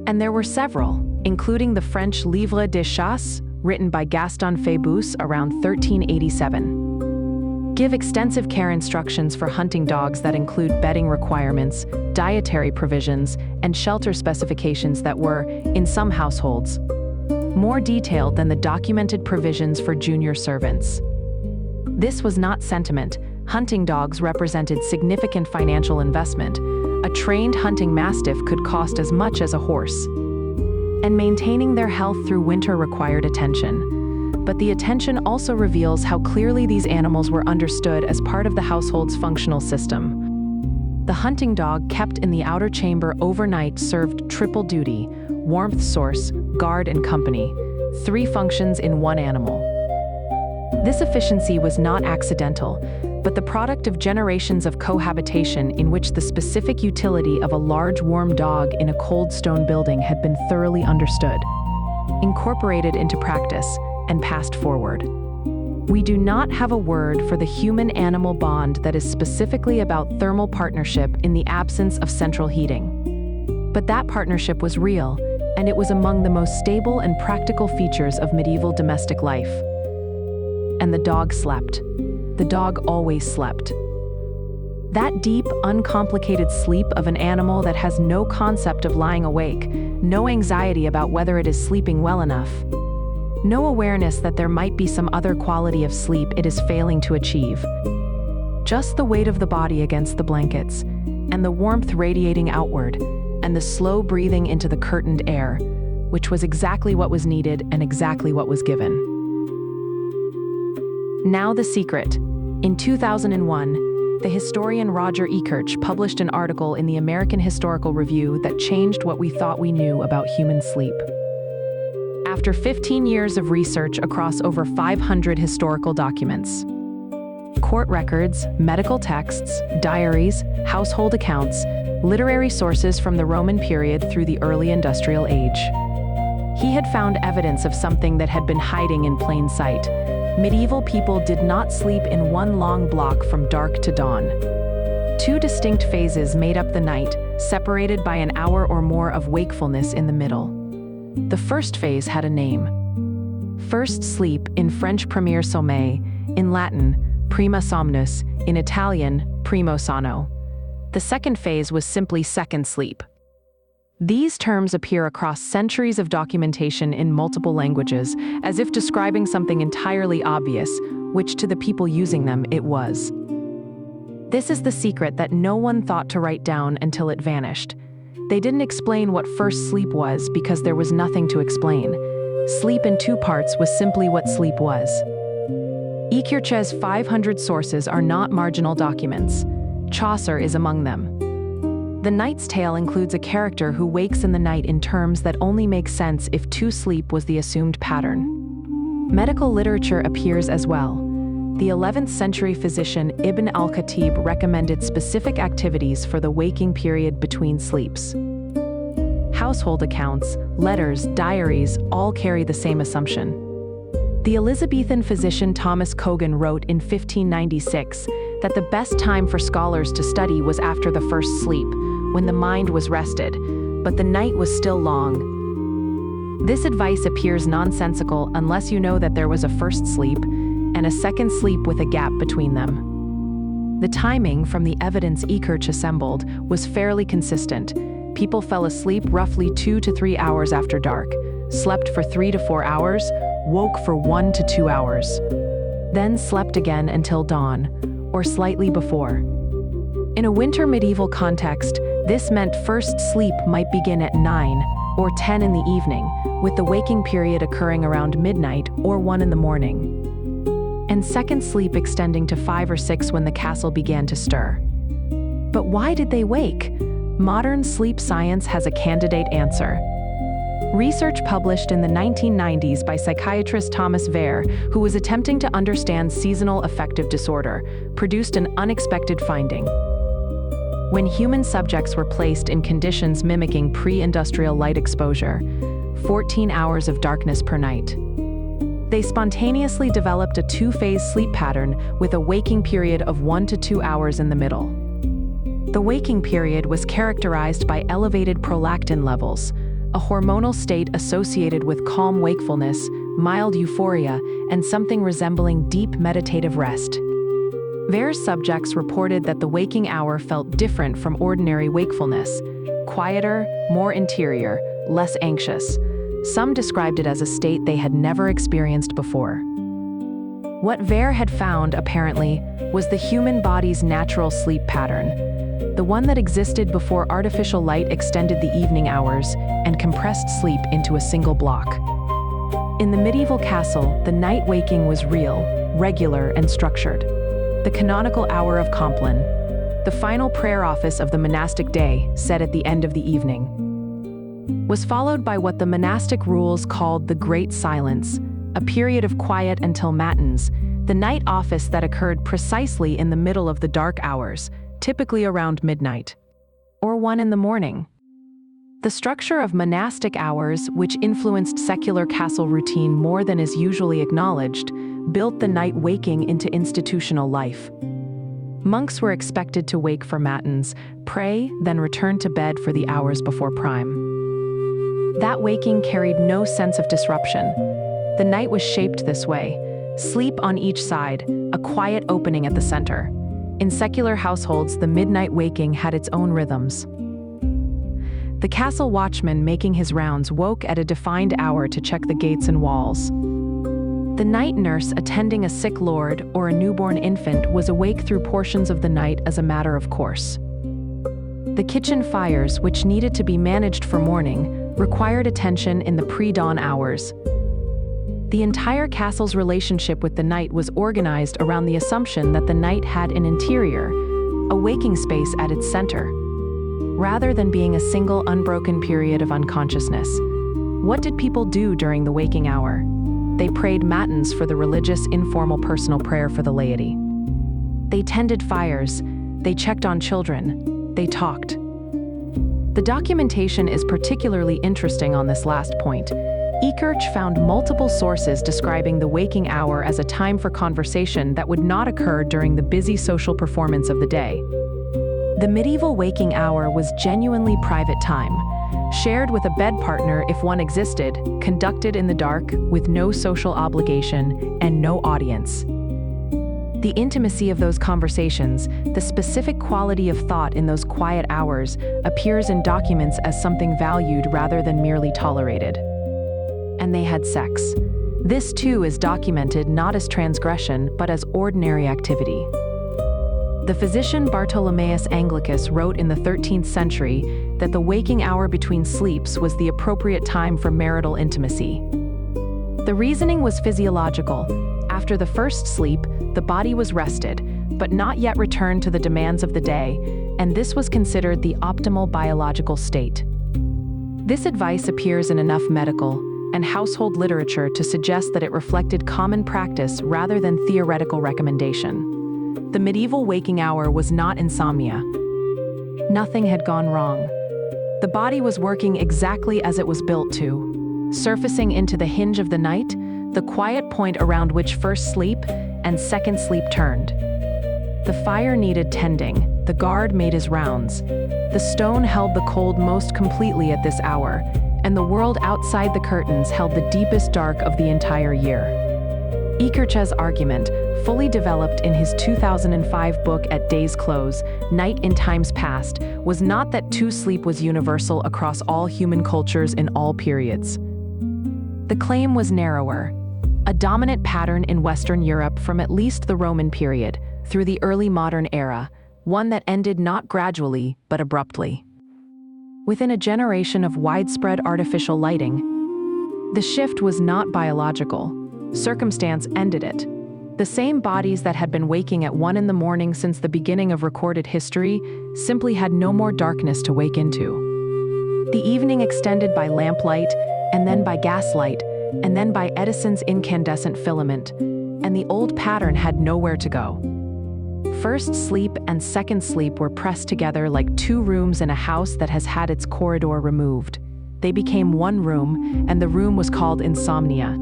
And there were several, including the French Livre de chasse, written by Gaston Phébus around 1387. Give extensive care instructions for hunting dogs that include bedding requirements, dietary provisions, and shelter specifications that were, in some households, more detailed than the documented provisions for junior servants. This was not sentiment. Hunting dogs represented significant financial investment. A trained hunting mastiff could cost as much as a horse. And maintaining their health through winter required attention. But the attention also reveals how clearly these animals were understood as part of the household's functional system. The hunting dog kept in the outer chamber overnight served triple duty: warmth source, guard, and company. 3 functions in one animal. This efficiency was not accidental, but the product of generations of cohabitation in which the specific utility of a large warm dog in a cold stone building had been thoroughly understood, incorporated into practice, and passed forward. We do not have a word for the human-animal bond that is specifically about thermal partnership in the absence of central heating. But that partnership was real, and it was among the most stable and practical features of medieval domestic life. And the dog slept. The dog always slept. That deep, uncomplicated sleep of an animal that has no concept of lying awake, no anxiety about whether it is sleeping well enough, no awareness that there might be some other quality of sleep it is failing to achieve. Just the weight of the body against the blankets, and the warmth radiating outward, and the slow breathing into the curtained air, which was exactly what was needed and exactly what was given. Now the secret. In 2001, the historian Roger Ekirch published an article in the American Historical Review that changed what we thought we knew about human sleep. After 15 years of research across over 500 historical documents, court records, medical texts, diaries, household accounts, literary sources from the Roman period through the early industrial age, he had found evidence of something that had been hiding in plain sight. Medieval people did not sleep in one long block from dark to dawn. 2 distinct phases made up the night, separated by an hour or more of wakefulness in the middle. The first phase had a name. First sleep, in French premier sommeil, in Latin, prima somnus, in Italian, primo sonno. The second phase was simply second sleep. These terms appear across centuries of documentation in multiple languages, as if describing something entirely obvious, which to the people using them it was. This is the secret that no one thought to write down until it vanished. They didn't explain what first sleep was because there was nothing to explain. Sleep in 2 parts was simply what sleep was. Ekirch's 500 sources are not marginal documents. Chaucer is among them. The Knight's Tale includes a character who wakes in the night in terms that only make sense if 2 sleep was the assumed pattern. Medical literature appears as well. The 11th century physician Ibn al-Khatib recommended specific activities for the waking period between sleeps. Household accounts, letters, diaries all carry the same assumption. The Elizabethan physician Thomas Cogan wrote in 1596 that the best time for scholars to study was after the first sleep, when the mind was rested, but the night was still long. This advice appears nonsensical unless you know that there was a first sleep and a second sleep with a gap between them. The timing, from the evidence Ekirch assembled, was fairly consistent. People fell asleep roughly 2 to 3 hours after dark, slept for 3 to 4 hours, woke for 1 to 2 hours, then slept again until dawn, or slightly before. In a winter medieval context, this meant first sleep might begin at 9 or 10 in the evening, with the waking period occurring around midnight or 1 in the morning, and second sleep extending to 5 or 6 when the castle began to stir. But why did they wake? Modern sleep science has a candidate answer. Research published in the 1990s by psychiatrist Thomas Wehr, who was attempting to understand seasonal affective disorder, produced an unexpected finding. When human subjects were placed in conditions mimicking pre-industrial light exposure, 14 hours of darkness per night, they spontaneously developed a 2-phase sleep pattern with a waking period of 1 to 2 hours in the middle. The waking period was characterized by elevated prolactin levels, a hormonal state associated with calm wakefulness, mild euphoria, and something resembling deep meditative rest. Wehr's subjects reported that the waking hour felt different from ordinary wakefulness, quieter, more interior, less anxious. Some described it as a state they had never experienced before. What Wehr had found, apparently, was the human body's natural sleep pattern, the one that existed before artificial light extended the evening hours and compressed sleep into a single block. In the medieval castle, the night waking was real, regular, and structured. The canonical hour of Compline, the final prayer office of the monastic day, said at the end of the evening, was followed by what the monastic rules called the Great Silence, a period of quiet until matins, the night office that occurred precisely in the middle of the dark hours, typically around midnight, or 1 in the morning. The structure of monastic hours, which influenced secular castle routine more than is usually acknowledged, built the night waking into institutional life. Monks were expected to wake for matins, pray, then return to bed for the hours before prime. That waking carried no sense of disruption. The night was shaped this way: sleep on each side, a quiet opening at the center. In secular households, the midnight waking had its own rhythms. The castle watchman making his rounds woke at a defined hour to check the gates and walls. The night nurse attending a sick lord or a newborn infant was awake through portions of the night as a matter of course. The kitchen fires, which needed to be managed for morning, required attention in the pre-dawn hours. The entire castle's relationship with the night was organized around the assumption that the night had an interior, a waking space at its center, rather than being a single unbroken period of unconsciousness. What did people do during the waking hour? They prayed matins for the religious, informal personal prayer for the laity. They tended fires, they checked on children, they talked. The documentation is particularly interesting on this last point. Eckert found multiple sources describing the waking hour as a time for conversation that would not occur during the busy social performance of the day. The medieval waking hour was genuinely private time, shared with a bed partner if one existed, conducted in the dark, with no social obligation and no audience. The intimacy of those conversations, the specific quality of thought in those quiet hours, appears in documents as something valued rather than merely tolerated. And they had sex. This too is documented not as transgression, but as ordinary activity. The physician Bartholomaeus Anglicus wrote in the 13th century that the waking hour between sleeps was the appropriate time for marital intimacy. The reasoning was physiological. After the first sleep, the body was rested, but not yet returned to the demands of the day, and this was considered the optimal biological state. This advice appears in enough medical and household literature to suggest that it reflected common practice rather than theoretical recommendation. The medieval waking hour was not insomnia. Nothing had gone wrong. The body was working exactly as it was built to, surfacing into the hinge of the night, the quiet point around which first sleep and second sleep turned. The fire needed tending, the guard made his rounds. The stone held the cold most completely at this hour, and the world outside the curtains held the deepest dark of the entire year. Eckert's argument, fully developed in his 2005 book At Day's Close, Night in Times Past, was not that sleep was universal across all human cultures in all periods. The claim was narrower, a dominant pattern in Western Europe from at least the Roman period, through the early modern era, one that ended not gradually, but abruptly. Within a generation of widespread artificial lighting, the shift was not biological. Circumstance ended it. The same bodies that had been waking at 1 in the morning since the beginning of recorded history simply had no more darkness to wake into. The evening extended by lamplight, and then by gaslight, and then by Edison's incandescent filament, and the old pattern had nowhere to go. First sleep and second sleep were pressed together like two rooms in a house that has had its corridor removed. They became one room, and the room was called insomnia.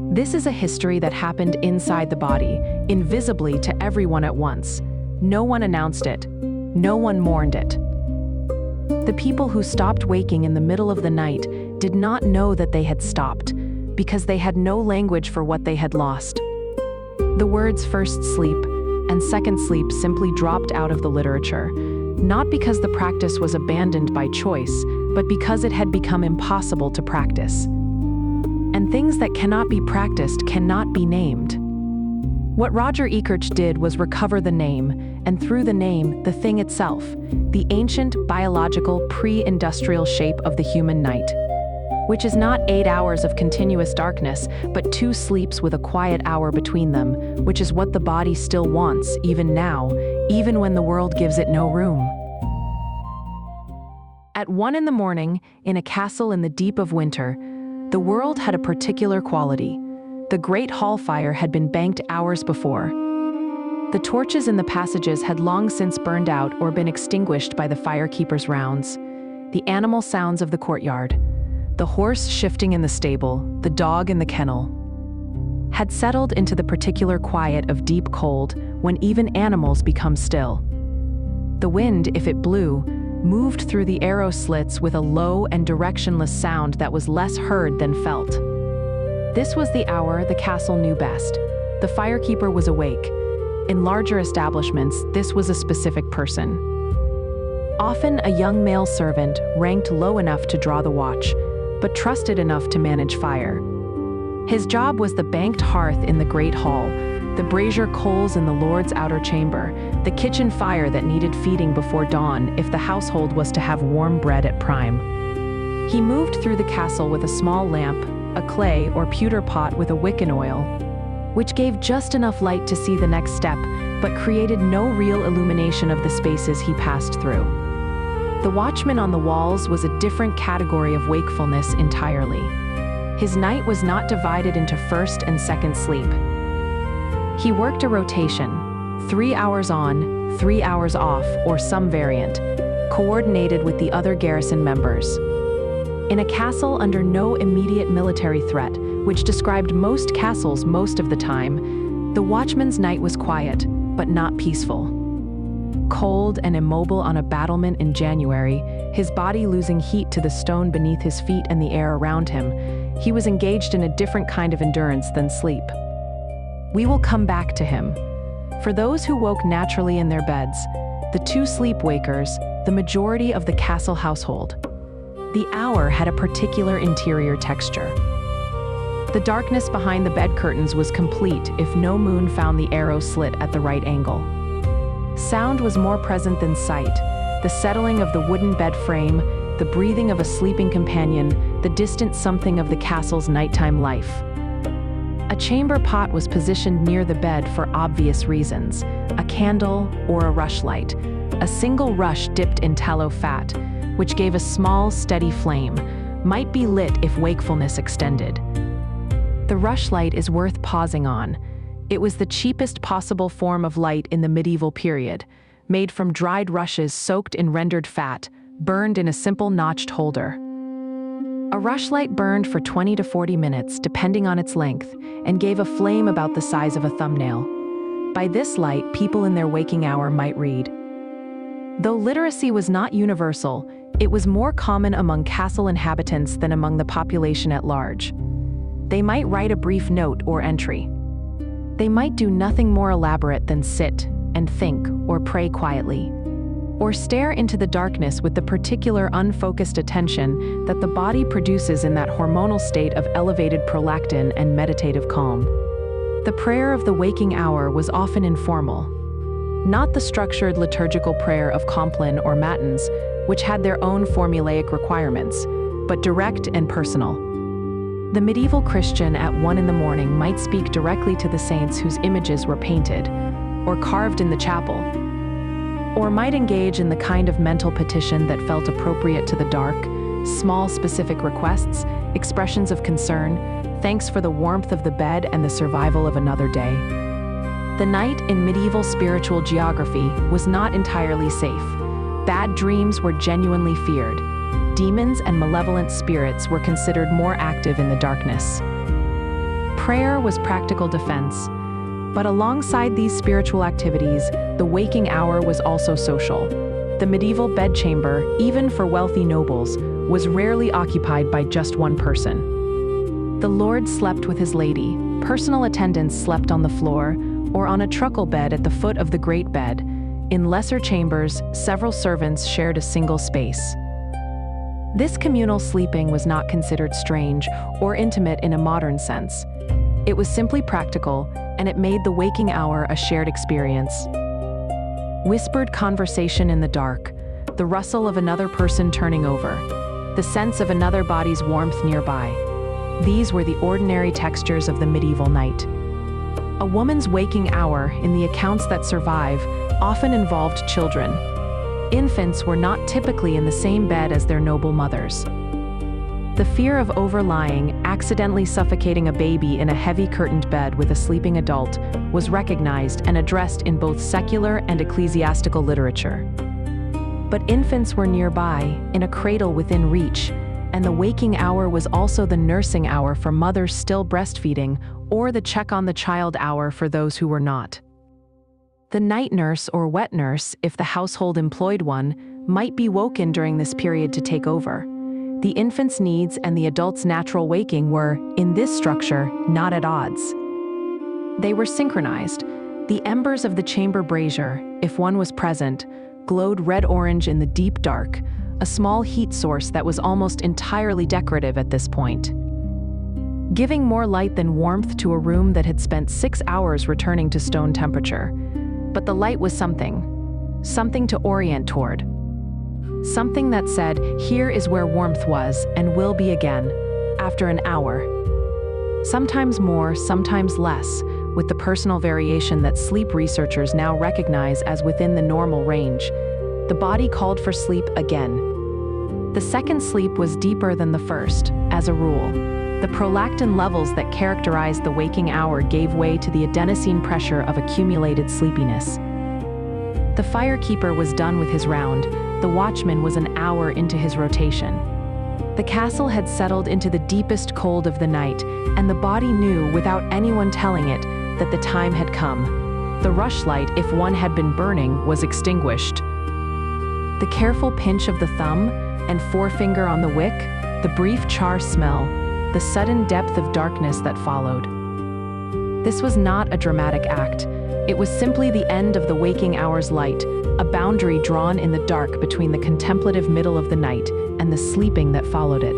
This is a history that happened inside the body, invisibly to everyone at once. No one announced it. No one mourned it. The people who stopped waking in the middle of the night did not know that they had stopped, because they had no language for what they had lost. The words first sleep and second sleep simply dropped out of the literature, not because the practice was abandoned by choice, but because it had become impossible to practice. And things that cannot be practiced cannot be named. What Roger Eckert did was recover the name, and through the name, the thing itself, the ancient, biological, pre-industrial shape of the human night. which is not 8 hours of continuous darkness, but 2 sleeps with a quiet hour between them, which is what the body still wants, even now, even when the world gives it no room. At 1 in the morning, in a castle in the deep of winter, the world had a particular quality. The great hall fire had been banked hours before. The torches in the passages had long since burned out or been extinguished by the firekeeper's rounds. The animal sounds of the courtyard, the horse shifting in the stable, the dog in the kennel, had settled into the particular quiet of deep cold when even animals become still. The wind, if it blew, moved through the arrow slits with a low and directionless sound that was less heard than felt. This was the hour the castle knew best. The firekeeper was awake. In larger establishments, this was a specific person. Often a young male servant ranked low enough to draw the watch, but trusted enough to manage fire. His job was the banked hearth in the great hall, the brazier coals in the lord's outer chamber, the kitchen fire that needed feeding before dawn if the household was to have warm bread at prime. He moved through the castle with a small lamp, a clay or pewter pot with a wick and oil, which gave just enough light to see the next step, but created no real illumination of the spaces he passed through. The watchman on the walls was a different category of wakefulness entirely. His night was not divided into first and second sleep. He worked a rotation, 3 hours on, 3 hours off, or some variant, coordinated with the other garrison members. In a castle under no immediate military threat, which described most castles most of the time, the watchman's night was quiet, but not peaceful. Cold and immobile on a battlement in January, his body losing heat to the stone beneath his feet and the air around him, he was engaged in a different kind of endurance than sleep. We will come back to him. For those who woke naturally in their beds, the 2 sleepwakers, the majority of the castle household, the hour had a particular interior texture. The darkness behind the bed curtains was complete if no moon found the arrow slit at the right angle. Sound was more present than sight, the settling of the wooden bed frame, the breathing of a sleeping companion, the distant something of the castle's nighttime life. A chamber pot was positioned near the bed for obvious reasons, a candle or a rushlight, a single rush dipped in tallow fat, which gave a small, steady flame, might be lit if wakefulness extended. The rushlight is worth pausing on. It was the cheapest possible form of light in the medieval period, made from dried rushes soaked in rendered fat, burned in a simple notched holder. A rushlight burned for 20 to 40 minutes, depending on its length, and gave a flame about the size of a thumbnail. By this light, people in their waking hour might read. Though literacy was not universal, it was more common among castle inhabitants than among the population at large. They might write a brief note or entry. They might do nothing more elaborate than sit and think or pray quietly, or stare into the darkness with the particular unfocused attention that the body produces in that hormonal state of elevated prolactin and meditative calm. The prayer of the waking hour was often informal, not the structured liturgical prayer of Compline or Matins, which had their own formulaic requirements, but direct and personal. The medieval Christian at 1 in the morning might speak directly to the saints whose images were painted or carved in the chapel, or might engage in the kind of mental petition that felt appropriate to the dark, small specific requests, expressions of concern, thanks for the warmth of the bed and the survival of another day. The night in medieval spiritual geography was not entirely safe. Bad dreams were genuinely feared. Demons and malevolent spirits were considered more active in the darkness. Prayer was practical defense, but alongside these spiritual activities, the waking hour was also social. The medieval bedchamber, even for wealthy nobles, was rarely occupied by just one person. The lord slept with his lady, personal attendants slept on the floor, or on a truckle bed at the foot of the great bed. In lesser chambers, several servants shared a single space. This communal sleeping was not considered strange or intimate in a modern sense. It was simply practical, and it made the waking hour a shared experience. Whispered conversation in the dark, the rustle of another person turning over, the sense of another body's warmth nearby. These were the ordinary textures of the medieval night. A woman's waking hour, in the accounts that survive, often involved children. Infants were not typically in the same bed as their noble mothers. The fear of overlying, accidentally suffocating a baby in a heavy curtained bed with a sleeping adult was recognized and addressed in both secular and ecclesiastical literature. But infants were nearby, in a cradle within reach, and the waking hour was also the nursing hour for mothers still breastfeeding, or the check on the child hour for those who were not. The night nurse or wet nurse, if the household employed one, might be woken during this period to take over. The infant's needs and the adult's natural waking were, in this structure, not at odds. They were synchronized. The embers of the chamber brazier, if one was present, glowed red-orange in the deep dark, a small heat source that was almost entirely decorative at this point, giving more light than warmth to a room that had spent 6 hours returning to stone temperature. But the light was something to orient toward. Something that said, here is where warmth was and will be again, after an hour. Sometimes more, sometimes less, with the personal variation that sleep researchers now recognize as within the normal range. The body called for sleep again. The second sleep was deeper than the first, as a rule. The prolactin levels that characterized the waking hour gave way to the adenosine pressure of accumulated sleepiness. The firekeeper was done with his round. The watchman was an hour into his rotation. The castle had settled into the deepest cold of the night, and the body knew, without anyone telling it, that the time had come. The rushlight, if one had been burning, was extinguished. The careful pinch of the thumb and forefinger on the wick, the brief char smell, the sudden depth of darkness that followed. This was not a dramatic act. It was simply the end of the waking hour's light, a boundary drawn in the dark between the contemplative middle of the night and the sleeping that followed it.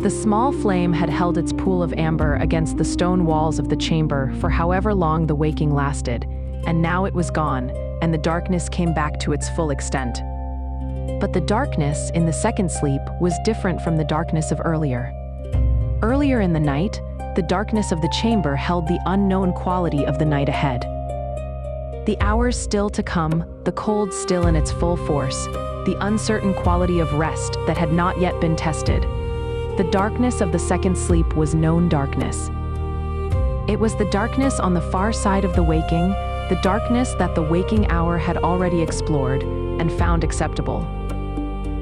The small flame had held its pool of amber against the stone walls of the chamber for however long the waking lasted, and now it was gone, and the darkness came back to its full extent. But the darkness in the second sleep was different from the darkness of earlier. Earlier in the night, the darkness of the chamber held the unknown quality of the night ahead. The hours still to come, the cold still in its full force, the uncertain quality of rest that had not yet been tested. The darkness of the second sleep was known darkness. It was the darkness on the far side of the waking, the darkness that the waking hour had already explored and found acceptable.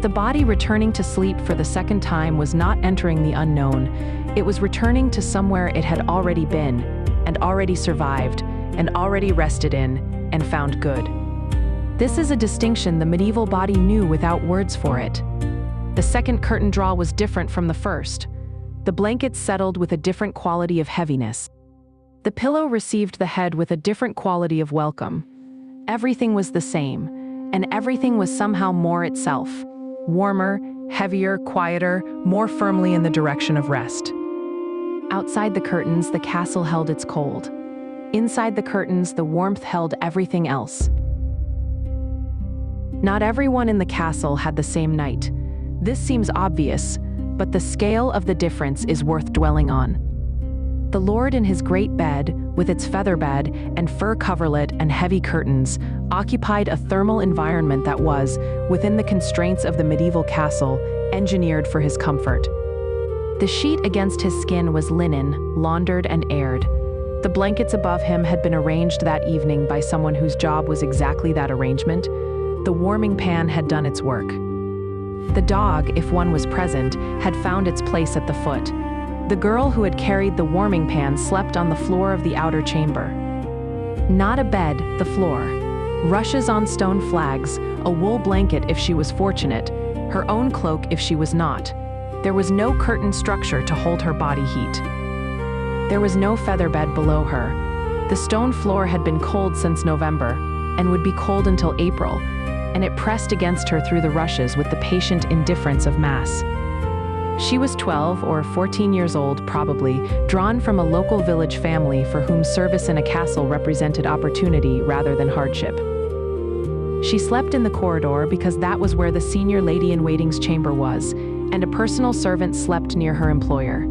The body returning to sleep for the second time was not entering the unknown. It was returning to somewhere it had already been, and already survived, and already rested in, and found good. This is a distinction the medieval body knew without words for it. The second curtain draw was different from the first. The blankets settled with a different quality of heaviness. The pillow received the head with a different quality of welcome. Everything was the same, and everything was somehow more itself. Warmer, heavier, quieter, more firmly in the direction of rest. Outside the curtains, the castle held its cold. Inside the curtains, the warmth held everything else. Not everyone in the castle had the same night. This seems obvious, but the scale of the difference is worth dwelling on. The lord in his great bed, with its feather bed and fur coverlet and heavy curtains, occupied a thermal environment that was, within the constraints of the medieval castle, engineered for his comfort. The sheet against his skin was linen, laundered and aired. The blankets above him had been arranged that evening by someone whose job was exactly that arrangement. The warming pan had done its work. The dog, if one was present, had found its place at the foot. The girl who had carried the warming pan slept on the floor of the outer chamber. Not a bed, the floor. Rushes on stone flags, a wool blanket if she was fortunate, her own cloak if she was not. There was no curtain structure to hold her body heat. There was no feather bed below her. The stone floor had been cold since November, and would be cold until April, and it pressed against her through the rushes with the patient indifference of mass. She was 12 or 14 years old, probably, drawn from a local village family for whom service in a castle represented opportunity rather than hardship. She slept in the corridor because that was where the senior lady-in-waiting's chamber was, and a personal servant slept near her employer.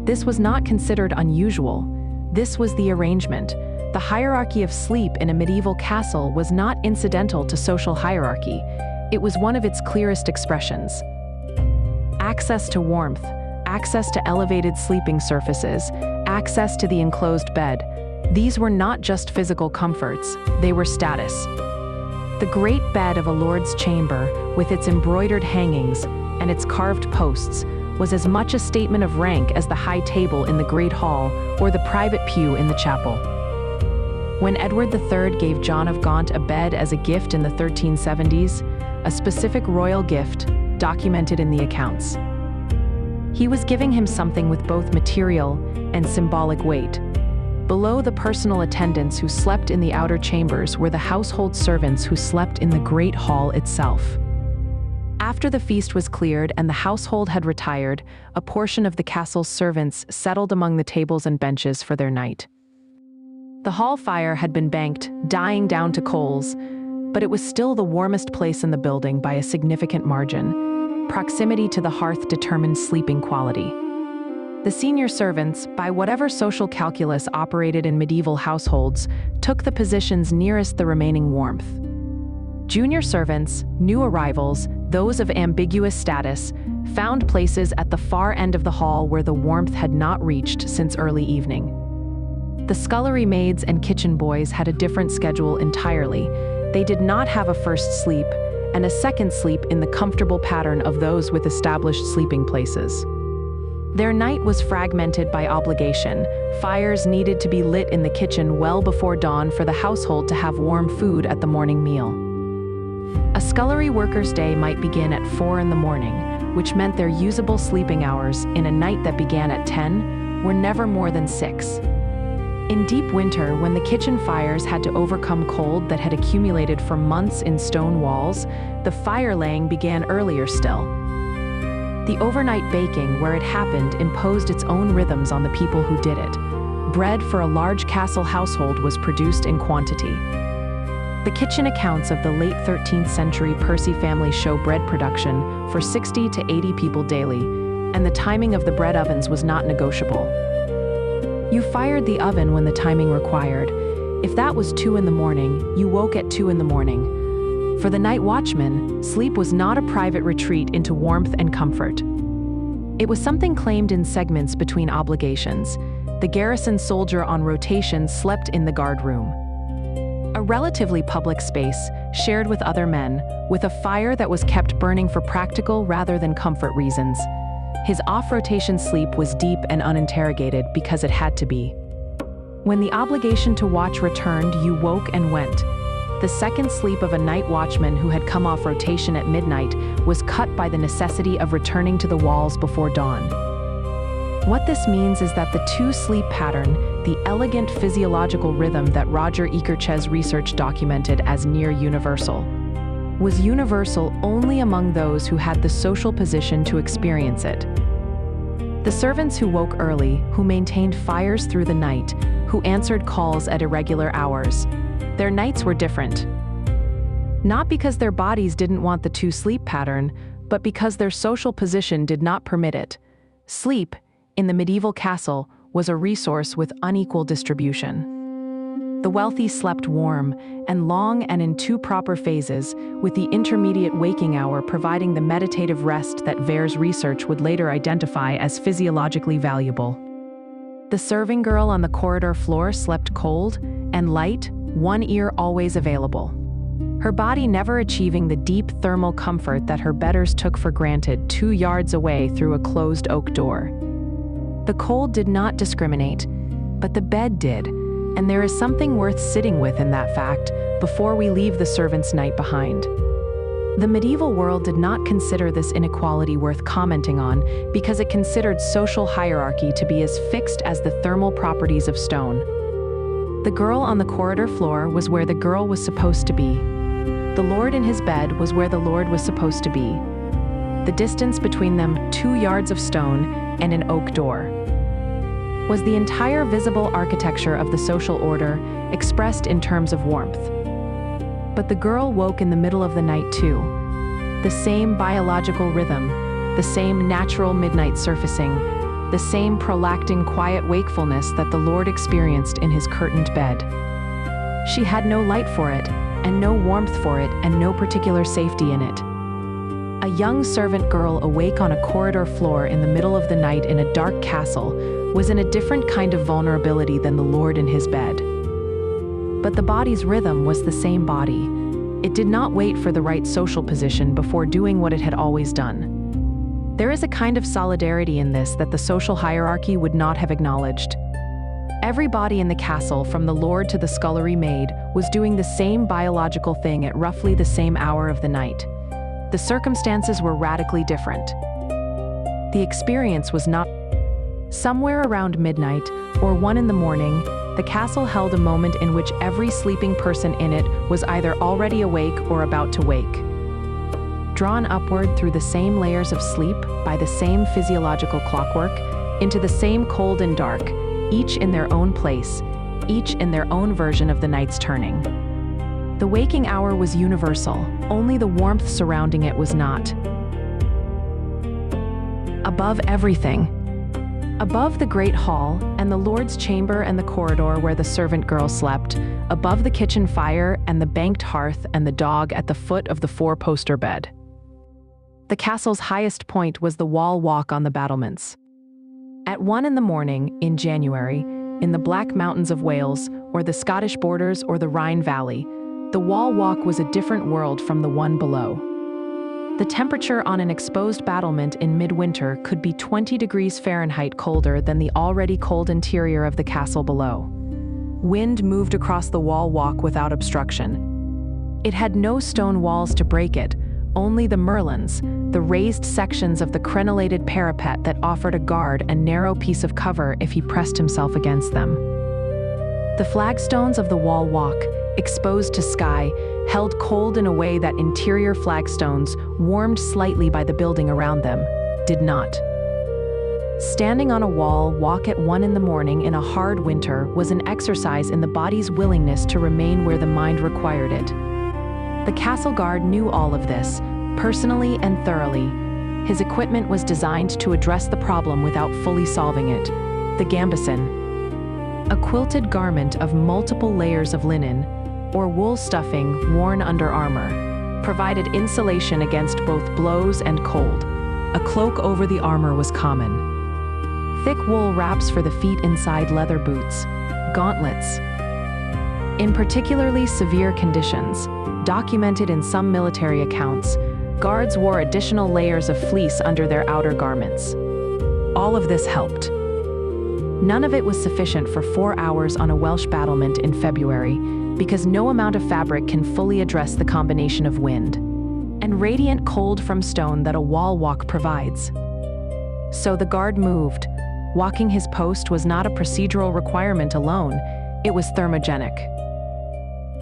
This was not considered unusual. This was the arrangement. The hierarchy of sleep in a medieval castle was not incidental to social hierarchy. It was one of its clearest expressions. Access to warmth, access to elevated sleeping surfaces, access to the enclosed bed. These were not just physical comforts, they were status. The great bed of a lord's chamber, with its embroidered hangings and its carved posts, was as much a statement of rank as the high table in the great hall or the private pew in the chapel. When Edward III gave John of Gaunt a bed as a gift in the 1370s, a specific royal gift, documented in the accounts, he was giving him something with both material and symbolic weight. Below the personal attendants who slept in the outer chambers were the household servants who slept in the great hall itself. After the feast was cleared and the household had retired, a portion of the castle's servants settled among the tables and benches for their night. The hall fire had been banked, dying down to coals, but it was still the warmest place in the building by a significant margin. Proximity to the hearth determined sleeping quality. The senior servants, by whatever social calculus operated in medieval households, took the positions nearest the remaining warmth. Junior servants, new arrivals, those of ambiguous status, found places at the far end of the hall where the warmth had not reached since early evening. The scullery maids and kitchen boys had a different schedule entirely. They did not have a first sleep and a second sleep in the comfortable pattern of those with established sleeping places. Their night was fragmented by obligation. Fires needed to be lit in the kitchen well before dawn for the household to have warm food at the morning meal. A scullery worker's day might begin at 4 in the morning, which meant their usable sleeping hours in a night that began at 10 were never more than 6. In deep winter, when the kitchen fires had to overcome cold that had accumulated for months in stone walls, the fire laying began earlier still. The overnight baking, where it happened, imposed its own rhythms on the people who did it. Bread for a large castle household was produced in quantity. The kitchen accounts of the late 13th century Percy family show bread production for 60 to 80 people daily, and the timing of the bread ovens was not negotiable. You fired the oven when the timing required. If that was 2 in the morning, you woke at 2 in the morning. For the night watchman, sleep was not a private retreat into warmth and comfort. It was something claimed in segments between obligations. The garrison soldier on rotation slept in the guard room. A relatively public space, shared with other men, with a fire that was kept burning for practical rather than comfort reasons. His off-rotation sleep was deep and uninterrogated because it had to be. When the obligation to watch returned, you woke and went. The second sleep of a night watchman who had come off rotation at midnight was cut by the necessity of returning to the walls before dawn. What this means is that the two-sleep pattern, the elegant physiological rhythm that Roger Ekerche's research documented as near universal, was universal only among those who had the social position to experience it. The servants who woke early, who maintained fires through the night, who answered calls at irregular hours, their nights were different. Not because their bodies didn't want the two-sleep pattern, but because their social position did not permit it. Sleep, in the medieval castle, was a resource with unequal distribution. The wealthy slept warm and long and in 2 proper phases, with the intermediate waking hour providing the meditative rest that Vare's research would later identify as physiologically valuable. The serving girl on the corridor floor slept cold and light, one ear always available. Her body never achieving the deep thermal comfort that her betters took for granted 2 yards away through a closed oak door. The cold did not discriminate, but the bed did. And there is something worth sitting with in that fact before we leave the servant's night behind. The medieval world did not consider this inequality worth commenting on because it considered social hierarchy to be as fixed as the thermal properties of stone. The girl on the corridor floor was where the girl was supposed to be. The lord in his bed was where the lord was supposed to be. The distance between them, 2 yards of stone and an oak door, was the entire visible architecture of the social order expressed in terms of warmth. But the girl woke in the middle of the night too. The same biological rhythm, the same natural midnight surfacing, the same prolactin quiet wakefulness that the Lord experienced in his curtained bed. She had no light for it, and no warmth for it, and no particular safety in it. A young servant girl awake on a corridor floor in the middle of the night in a dark castle was in a different kind of vulnerability than the Lord in his bed. But the body's rhythm was the same body. It did not wait for the right social position before doing what it had always done. There is a kind of solidarity in this that the social hierarchy would not have acknowledged. Every body in the castle, from the lord to the scullery maid, was doing the same biological thing at roughly the same hour of the night. The circumstances were radically different. The experience was not. Somewhere around midnight, or 1 in the morning, the castle held a moment in which every sleeping person in it was either already awake or about to wake. Drawn upward through the same layers of sleep by the same physiological clockwork, into the same cold and dark, each in their own place, each in their own version of the night's turning. The waking hour was universal, only the warmth surrounding it was not. Above everything, above the great hall and the Lord's chamber and the corridor where the servant girl slept, above the kitchen fire and the banked hearth and the dog at the foot of the four-poster bed. The castle's highest point was the wall walk on the battlements. At 1 in the morning, in January, in the Black Mountains of Wales, or the Scottish borders or the Rhine Valley, the wall walk was a different world from the one below. The temperature on an exposed battlement in midwinter could be 20 degrees Fahrenheit colder than the already cold interior of the castle below. Wind moved across the wall walk without obstruction. It had no stone walls to break it, only the merlons, the raised sections of the crenellated parapet that offered a guard and narrow piece of cover if he pressed himself against them. The flagstones of the wall walk, exposed to sky, held cold in a way that interior flagstones, warmed slightly by the building around them, did not. Standing on a wall walk at 1 in the morning in a hard winter was an exercise in the body's willingness to remain where the mind required it. The castle guard knew all of this, personally and thoroughly. His equipment was designed to address the problem without fully solving it. The gambeson, a quilted garment of multiple layers of linen, or wool stuffing worn under armor, provided insulation against both blows and cold. A cloak over the armor was common. Thick wool wraps for the feet inside leather boots, gauntlets. In particularly severe conditions, documented in some military accounts, guards wore additional layers of fleece under their outer garments. All of this helped. None of it was sufficient for 4 hours on a Welsh battlement in February, because no amount of fabric can fully address the combination of wind and radiant cold from stone that a wall walk provides. So the guard moved. Walking his post was not a procedural requirement alone, it was thermogenic.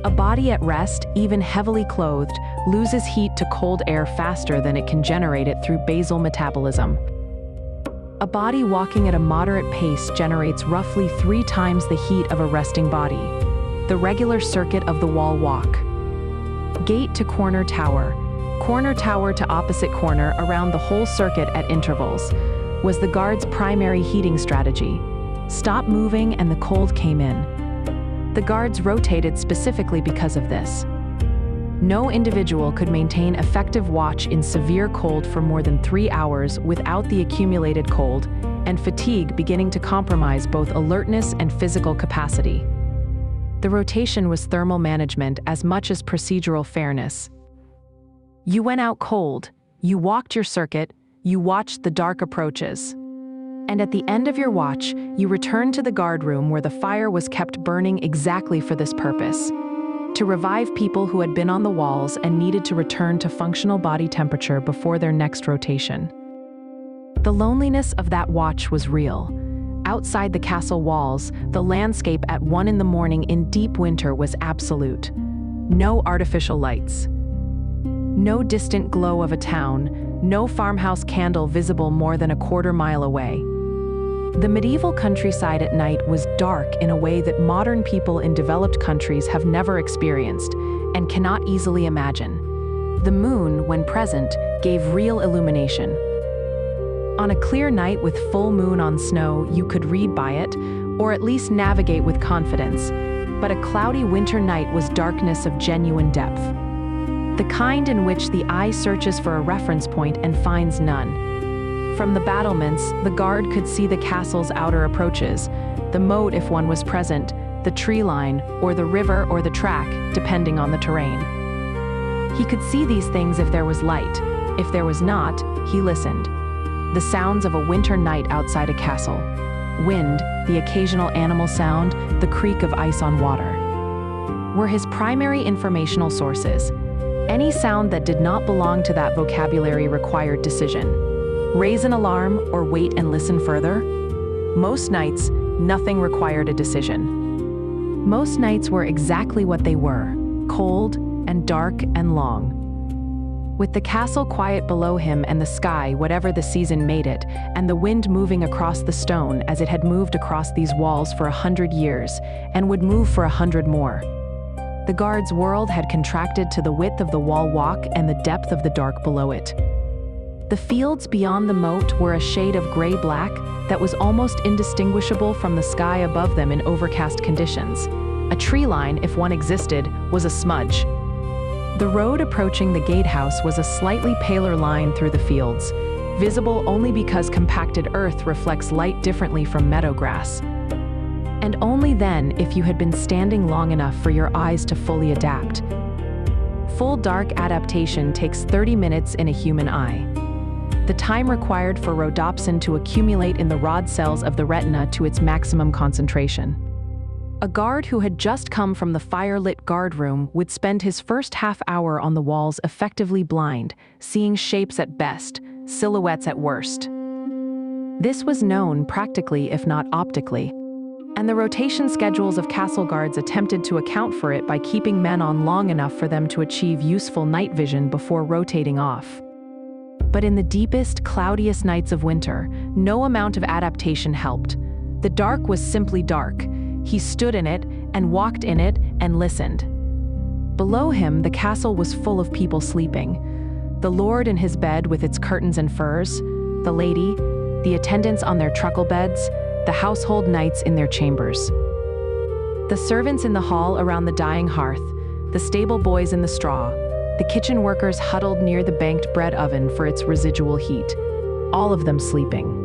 A body at rest, even heavily clothed, loses heat to cold air faster than it can generate it through basal metabolism. A body walking at a moderate pace generates roughly 3 times the heat of a resting body. The regular circuit of the wall walk. Gate to corner tower to opposite corner around the whole circuit at intervals, was the guard's primary heating strategy. Stop moving and the cold came in. The guards rotated specifically because of this. No individual could maintain effective watch in severe cold for more than 3 hours without the accumulated cold and fatigue beginning to compromise both alertness and physical capacity. The rotation was thermal management as much as procedural fairness. You went out cold, you walked your circuit, you watched the dark approaches. And at the end of your watch, you returned to the guard room where the fire was kept burning exactly for this purpose, to revive people who had been on the walls and needed to return to functional body temperature before their next rotation. The loneliness of that watch was real. Outside the castle walls, the landscape at 1 in the morning in deep winter was absolute. No artificial lights. No distant glow of a town, no farmhouse candle visible more than a quarter mile away. The medieval countryside at night was dark in a way that modern people in developed countries have never experienced and cannot easily imagine. The moon, when present, gave real illumination. On a clear night with full moon on snow, you could read by it, or at least navigate with confidence. But a cloudy winter night was darkness of genuine depth. The kind in which the eye searches for a reference point and finds none. From the battlements, the guard could see the castle's outer approaches, the moat if one was present, the tree line, or the river or the track, depending on the terrain. He could see these things if there was light. If there was not, he listened. The sounds of a winter night outside a castle. Wind, the occasional animal sound, the creak of ice on water, were his primary informational sources. Any sound that did not belong to that vocabulary required decision. Raise an alarm or wait and listen further? Most nights, nothing required a decision. Most nights were exactly what they were, cold and dark and long. With the castle quiet below him and the sky, whatever the season made it, and the wind moving across the stone as it had moved across these walls for 100 years, and would move for 100 more. The guard's world had contracted to the width of the wall walk and the depth of the dark below it. The fields beyond the moat were a shade of gray-black that was almost indistinguishable from the sky above them in overcast conditions. A tree line, if one existed, was a smudge. The road approaching the gatehouse was a slightly paler line through the fields, visible only because compacted earth reflects light differently from meadow grass. And only then if you had been standing long enough for your eyes to fully adapt. Full dark adaptation takes 30 minutes in a human eye. The time required for rhodopsin to accumulate in the rod cells of the retina to its maximum concentration. A guard who had just come from the fire-lit guard room would spend his first half hour on the walls effectively blind, seeing shapes at best, silhouettes at worst. This was known practically, if not optically, and the rotation schedules of castle guards attempted to account for it by keeping men on long enough for them to achieve useful night vision before rotating off. But in the deepest, cloudiest nights of winter, no amount of adaptation helped. The dark was simply dark. He stood in it, and walked in it, and listened. Below him, the castle was full of people sleeping. The lord in his bed with its curtains and furs, the lady, the attendants on their truckle beds, the household knights in their chambers. The servants in the hall around the dying hearth, the stable boys in the straw, the kitchen workers huddled near the banked bread oven for its residual heat, all of them sleeping.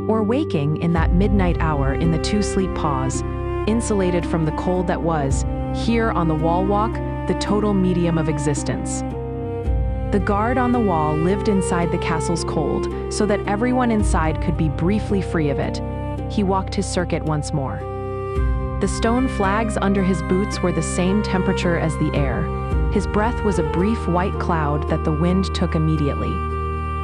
Or waking in that midnight hour in the two-sleep pause, insulated from the cold that was, here on the wall walk, the total medium of existence. The guard on the wall lived inside the castle's cold, so that everyone inside could be briefly free of it. He walked his circuit once more. The stone flags under his boots were the same temperature as the air. His breath was a brief white cloud that the wind took immediately.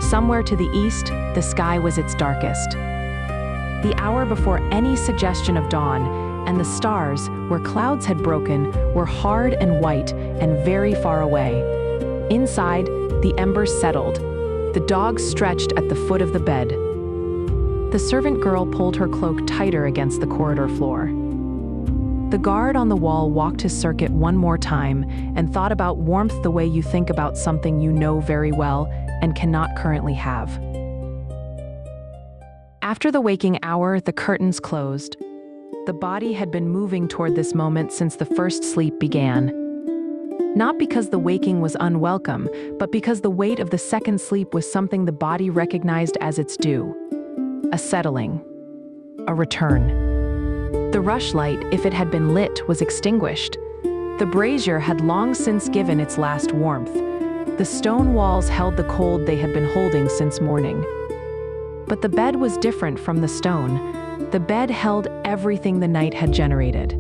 Somewhere to the east, the sky was its darkest. The hour before any suggestion of dawn, and the stars, where clouds had broken, were hard and white and very far away. Inside, the embers settled. The dog stretched at the foot of the bed. The servant girl pulled her cloak tighter against the corridor floor. The guard on the wall walked his circuit one more time and thought about warmth the way you think about something you know very well and cannot currently have. After the waking hour, the curtains closed. The body had been moving toward this moment since the first sleep began. Not because the waking was unwelcome, but because the weight of the second sleep was something the body recognized as its due. A settling. A return. The rushlight, if it had been lit, was extinguished. The brazier had long since given its last warmth. The stone walls held the cold they had been holding since morning. But the bed was different from the stone. The bed held everything the night had generated.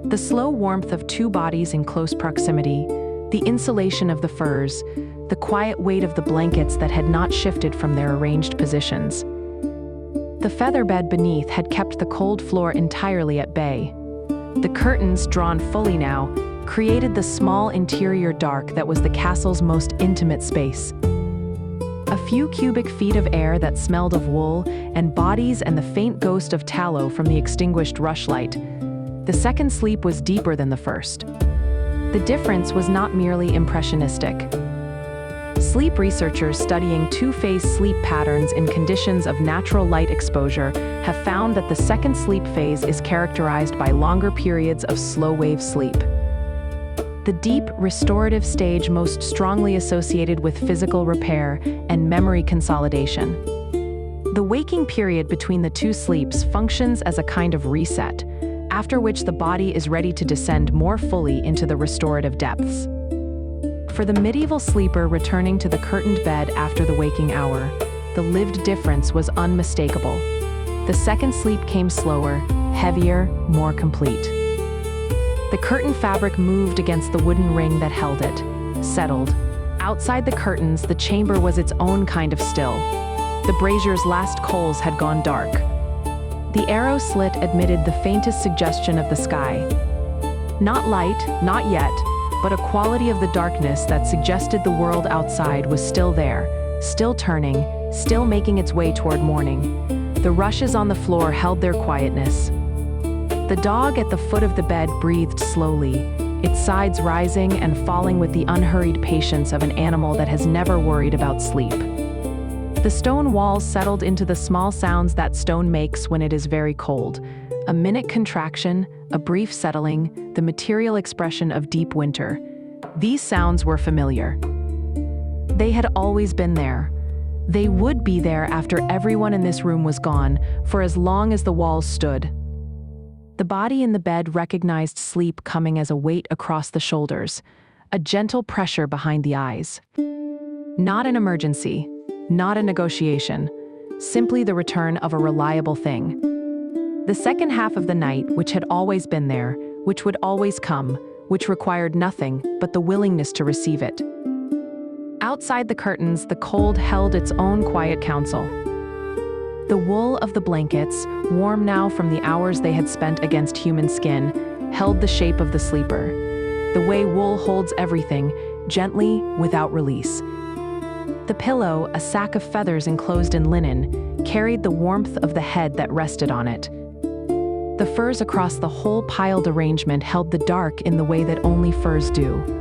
The slow warmth of two bodies in close proximity, the insulation of the furs, the quiet weight of the blankets that had not shifted from their arranged positions. The feather bed beneath had kept the cold floor entirely at bay. The curtains, drawn fully now, created the small interior dark that was the castle's most intimate space. A few cubic feet of air that smelled of wool, and bodies and the faint ghost of tallow from the extinguished rushlight. The second sleep was deeper than the first. The difference was not merely impressionistic. Sleep researchers studying two-phase sleep patterns in conditions of natural light exposure have found that the second sleep phase is characterized by longer periods of slow-wave sleep. The deep, restorative stage most strongly associated with physical repair and memory consolidation. The waking period between the two sleeps functions as a kind of reset, after which the body is ready to descend more fully into the restorative depths. For the medieval sleeper returning to the curtained bed after the waking hour, the lived difference was unmistakable. The second sleep came slower, heavier, more complete. The curtain fabric moved against the wooden ring that held it, settled. Outside the curtains, the chamber was its own kind of still. The brazier's last coals had gone dark. The arrow slit admitted the faintest suggestion of the sky. Not light, not yet, but a quality of the darkness that suggested the world outside was still there, still turning, still making its way toward morning. The rushes on the floor held their quietness. The dog at the foot of the bed breathed slowly, its sides rising and falling with the unhurried patience of an animal that has never worried about sleep. The stone walls settled into the small sounds that stone makes when it is very cold. A minute contraction, a brief settling, the material expression of deep winter. These sounds were familiar. They had always been there. They would be there after everyone in this room was gone, for as long as the walls stood. The body in the bed recognized sleep coming as a weight across the shoulders, a gentle pressure behind the eyes. Not an emergency, not a negotiation, simply the return of a reliable thing. The second half of the night, which had always been there, which would always come, which required nothing but the willingness to receive it. Outside the curtains, the cold held its own quiet counsel. The wool of the blankets, warm now from the hours they had spent against human skin, held the shape of the sleeper. The way wool holds everything, gently, without release. The pillow, a sack of feathers enclosed in linen, carried the warmth of the head that rested on it. The furs across the whole piled arrangement held the dark in the way that only furs do.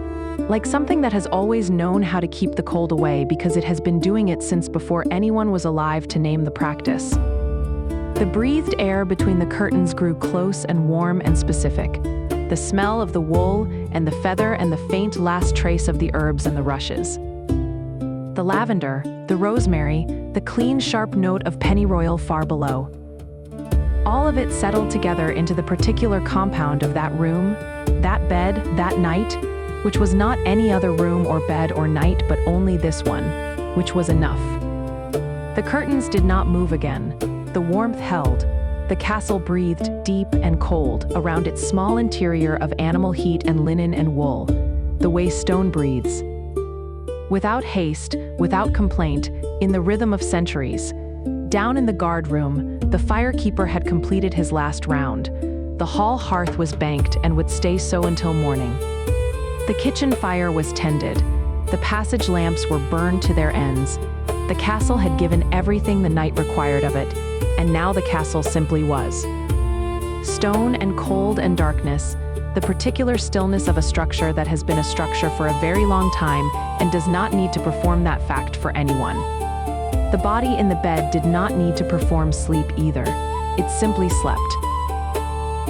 Like something that has always known how to keep the cold away because it has been doing it since before anyone was alive to name the practice. The breathed air between the curtains grew close and warm and specific. The smell of the wool and the feather and the faint last trace of the herbs and the rushes. The lavender, the rosemary, the clean sharp note of pennyroyal far below. All of it settled together into the particular compound of that room, that bed, that night, which was not any other room or bed or night but only this one, which was enough. The curtains did not move again. The warmth held. The castle breathed deep and cold around its small interior of animal heat and linen and wool, the way stone breathes. Without haste, without complaint, in the rhythm of centuries. Down in the guard room, the firekeeper had completed his last round. The hall hearth was banked and would stay so until morning. The kitchen fire was tended. The passage lamps were burned to their ends. The castle had given everything the night required of it, and now the castle simply was. Stone and cold and darkness, the particular stillness of a structure that has been a structure for a very long time and does not need to perform that fact for anyone. The body in the bed did not need to perform sleep either. It simply slept.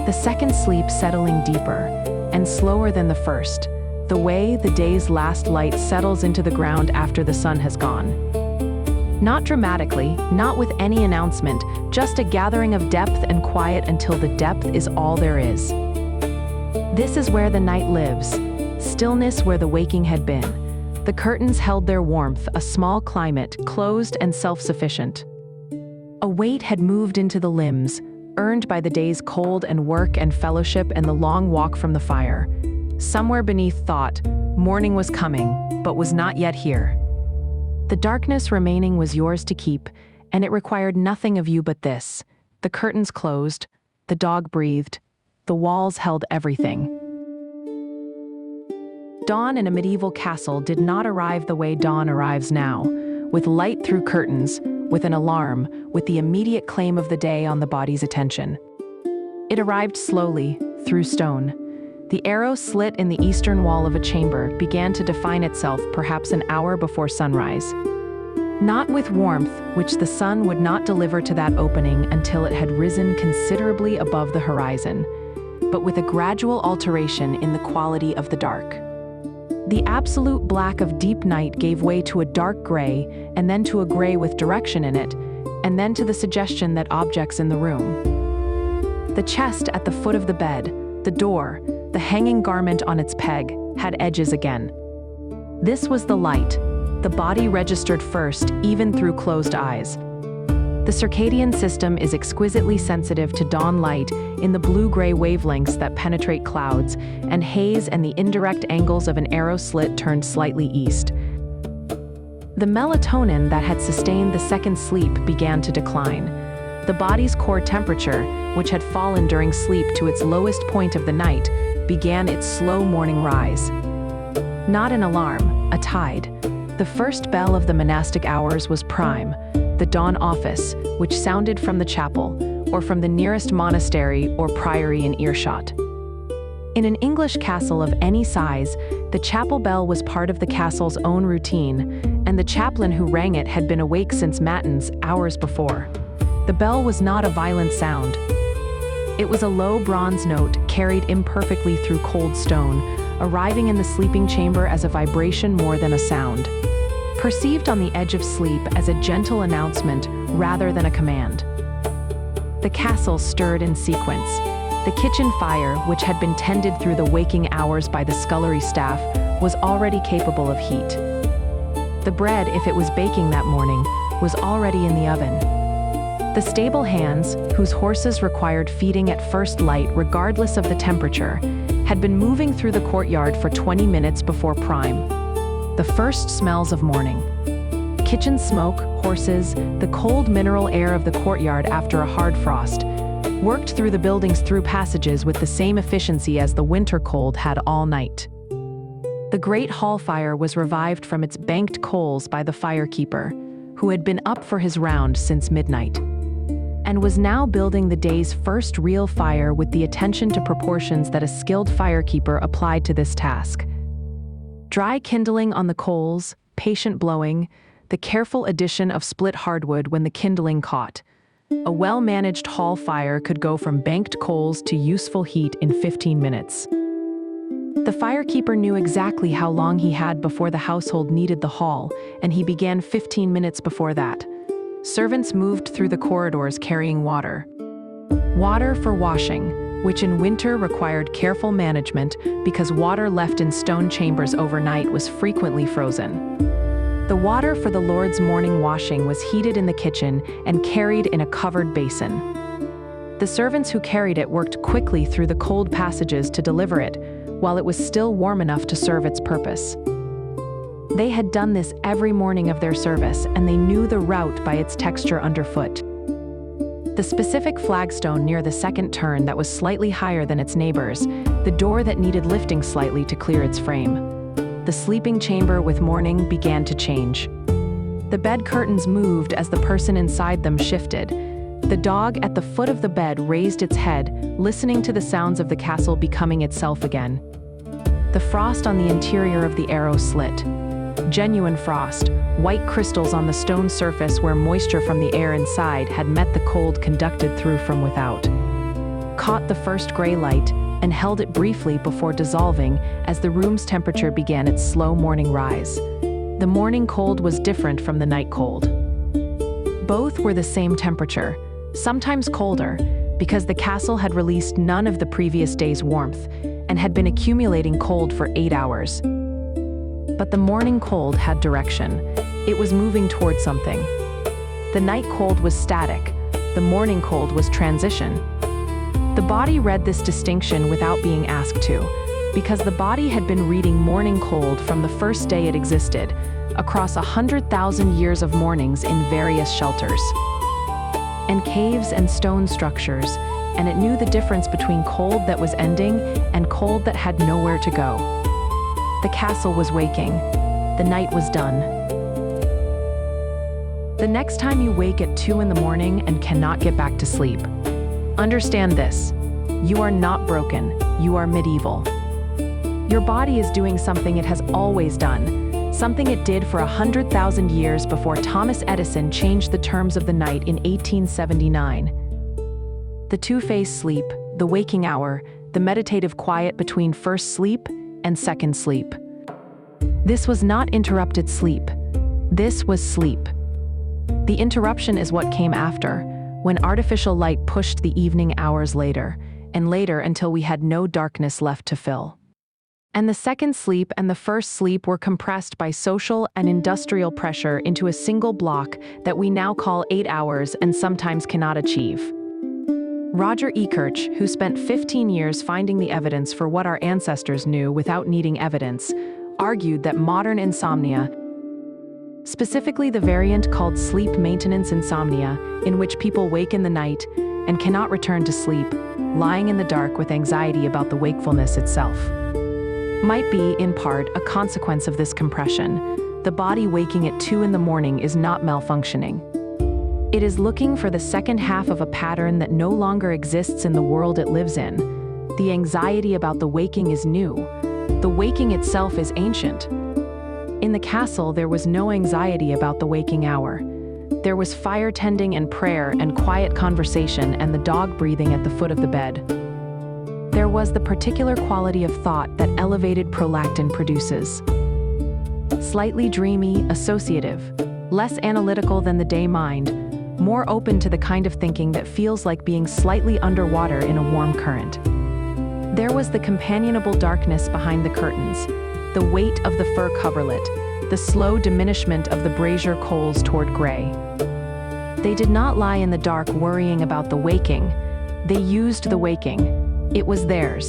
The second sleep settling deeper and slower than the first, the way the day's last light settles into the ground after the sun has gone. Not dramatically, not with any announcement, just a gathering of depth and quiet until the depth is all there is. This is where the night lives, stillness where the waking had been. The curtains held their warmth, a small climate, closed and self-sufficient. A weight had moved into the limbs, earned by the day's cold and work and fellowship and the long walk from the fire. Somewhere beneath thought, morning was coming, but was not yet here. The darkness remaining was yours to keep, and it required nothing of you but this. The curtains closed, the dog breathed, the walls held everything. Dawn in a medieval castle did not arrive the way dawn arrives now, with light through curtains, with an alarm, with the immediate claim of the day on the body's attention. It arrived slowly, through stone. The arrow slit in the eastern wall of a chamber began to define itself perhaps an hour before sunrise. Not with warmth, which the sun would not deliver to that opening until it had risen considerably above the horizon, but with a gradual alteration in the quality of the dark. The absolute black of deep night gave way to a dark gray, and then to a gray with direction in it, and then to the suggestion that objects in the room. The chest at the foot of the bed, the door, the hanging garment on its peg, had edges again. This was the light. The body registered first, even through closed eyes. The circadian system is exquisitely sensitive to dawn light in the blue-gray wavelengths that penetrate clouds, and haze and the indirect angles of an arrow slit turned slightly east. The melatonin that had sustained the second sleep began to decline. The body's core temperature, which had fallen during sleep to its lowest point of the night, began its slow morning rise. Not an alarm, a tide. The first bell of the monastic hours was prime, the dawn office, which sounded from the chapel, or from the nearest monastery or priory in earshot. In an English castle of any size, the chapel bell was part of the castle's own routine, and the chaplain who rang it had been awake since matins hours before. The bell was not a violent sound. It was a low bronze note carried imperfectly through cold stone, arriving in the sleeping chamber as a vibration more than a sound. Perceived on the edge of sleep as a gentle announcement rather than a command. The castle stirred in sequence. The kitchen fire, which had been tended through the waking hours by the scullery staff, was already capable of heat. The bread, if it was baking that morning, was already in the oven. The stable hands, whose horses required feeding at first light regardless of the temperature, had been moving through the courtyard for 20 minutes before prime. The first smells of morning. Kitchen smoke, horses, the cold mineral air of the courtyard after a hard frost, worked through the building's through passages with the same efficiency as the winter cold had all night. The great hall fire was revived from its banked coals by the firekeeper, who had been up for his round since midnight, and was now building the day's first real fire with the attention to proportions that a skilled firekeeper applied to this task. Dry kindling on the coals, patient blowing, the careful addition of split hardwood when the kindling caught. A well-managed hall fire could go from banked coals to useful heat in 15 minutes. The firekeeper knew exactly how long he had before the household needed the hall, and he began 15 minutes before that. Servants moved through the corridors carrying water. Water for washing, which in winter required careful management because water left in stone chambers overnight was frequently frozen. The water for the Lord's morning washing was heated in the kitchen and carried in a covered basin. The servants who carried it worked quickly through the cold passages to deliver it, while it was still warm enough to serve its purpose. They had done this every morning of their service, and they knew the route by its texture underfoot. The specific flagstone near the second turn that was slightly higher than its neighbors, the door that needed lifting slightly to clear its frame. The sleeping chamber with morning began to change. The bed curtains moved as the person inside them shifted. The dog at the foot of the bed raised its head, listening to the sounds of the castle becoming itself again. The frost on the interior of the arrow slit. Genuine frost, white crystals on the stone surface where moisture from the air inside had met the cold conducted through from without. Caught the first gray light and held it briefly before dissolving as the room's temperature began its slow morning rise. The morning cold was different from the night cold. Both were the same temperature, sometimes colder, because the castle had released none of the previous day's warmth and had been accumulating cold for 8 hours. But the morning cold had direction. It was moving toward something. The night cold was static. The morning cold was transition. The body read this distinction without being asked to, because the body had been reading morning cold from the first day it existed, across 100,000 years of mornings in various shelters, and caves and stone structures, and it knew the difference between cold that was ending and cold that had nowhere to go. The castle was waking. The night was done. The next time you wake at 2 in the morning and cannot get back to sleep, understand this: you are not broken, you are medieval. Your body is doing something it has always done, something it did for 100,000 years before Thomas Edison changed the terms of the night in 1879. The two-phase sleep, the waking hour, the meditative quiet between first sleep and second sleep. This was not interrupted sleep. This was sleep. The interruption is what came after, when artificial light pushed the evening hours later, and later until we had no darkness left to fill. And the second sleep and the first sleep were compressed by social and industrial pressure into a single block that we now call 8 hours and sometimes cannot achieve. Roger E. Kirch, who spent 15 years finding the evidence for what our ancestors knew without needing evidence, argued that modern insomnia, specifically the variant called sleep maintenance insomnia, in which people wake in the night and cannot return to sleep, lying in the dark with anxiety about the wakefulness itself, might be, in part, a consequence of this compression. The body waking at 2 in the morning is not malfunctioning. It is looking for the second half of a pattern that no longer exists in the world it lives in. The anxiety about the waking is new. The waking itself is ancient. In the castle, there was no anxiety about the waking hour. There was fire tending and prayer and quiet conversation and the dog breathing at the foot of the bed. There was the particular quality of thought that elevated prolactin produces. Slightly dreamy, associative, less analytical than the day mind, more open to the kind of thinking that feels like being slightly underwater in a warm current. There was the companionable darkness behind the curtains, the weight of the fur coverlet, the slow diminishment of the brazier coals toward gray. They did not lie in the dark worrying about the waking. They used the waking. It was theirs.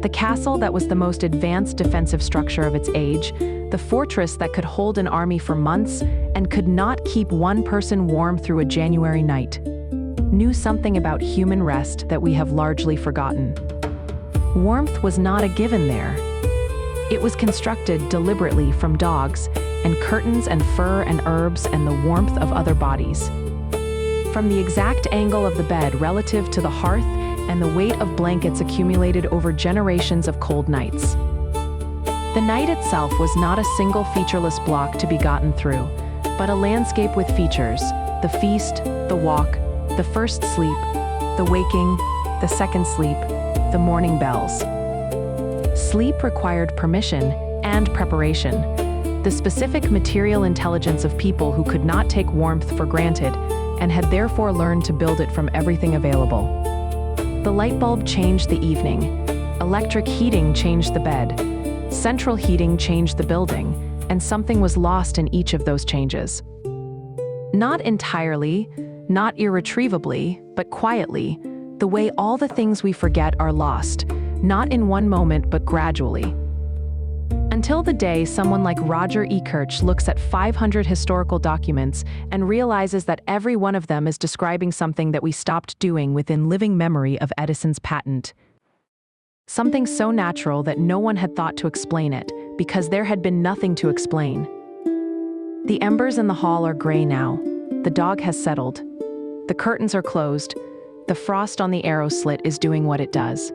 The castle that was the most advanced defensive structure of its age, the fortress that could hold an army for months and could not keep one person warm through a January night, knew something about human rest that we have largely forgotten. Warmth was not a given there. It was constructed deliberately from dogs and curtains and fur and herbs and the warmth of other bodies. From the exact angle of the bed relative to the hearth and the weight of blankets accumulated over generations of cold nights. The night itself was not a single featureless block to be gotten through, but a landscape with features: the feast, the walk, the first sleep, the waking, the second sleep, the morning bells. Sleep required permission and preparation, the specific material intelligence of people who could not take warmth for granted and had therefore learned to build it from everything available. The light bulb changed the evening. Electric heating changed the bed. Central heating changed the building, and something was lost in each of those changes. Not entirely, not irretrievably, but quietly, the way all the things we forget are lost, not in one moment but gradually. Until the day someone like Roger E. Kirch looks at 500 historical documents and realizes that every one of them is describing something that we stopped doing within living memory of Edison's patent. Something so natural that no one had thought to explain it, because there had been nothing to explain. The embers in the hall are gray now. The dog has settled. The curtains are closed. The frost on the arrow slit is doing what it does.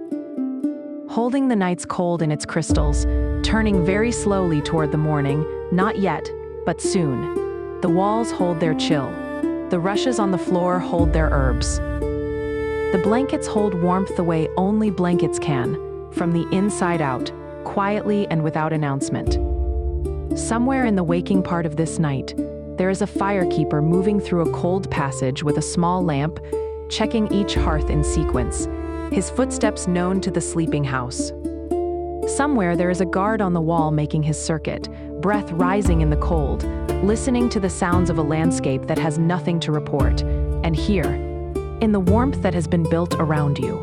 Holding the night's cold in its crystals, turning very slowly toward the morning, not yet, but soon. The walls hold their chill. The rushes on the floor hold their herbs. The blankets hold warmth the way only blankets can, from the inside out, quietly and without announcement. Somewhere in the waking part of this night, there is a firekeeper moving through a cold passage with a small lamp, checking each hearth in sequence, his footsteps known to the sleeping house. Somewhere there is a guard on the wall making his circuit, breath rising in the cold, listening to the sounds of a landscape that has nothing to report, and here, in the warmth that has been built around you.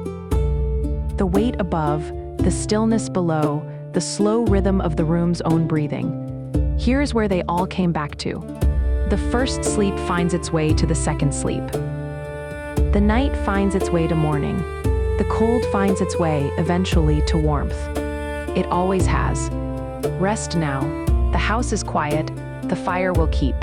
The weight above, the stillness below, the slow rhythm of the room's own breathing. Here's where they all came back to. The first sleep finds its way to the second sleep. The night finds its way to morning. The cold finds its way, eventually, to warmth. It always has. Rest now. The house is quiet. The fire will keep.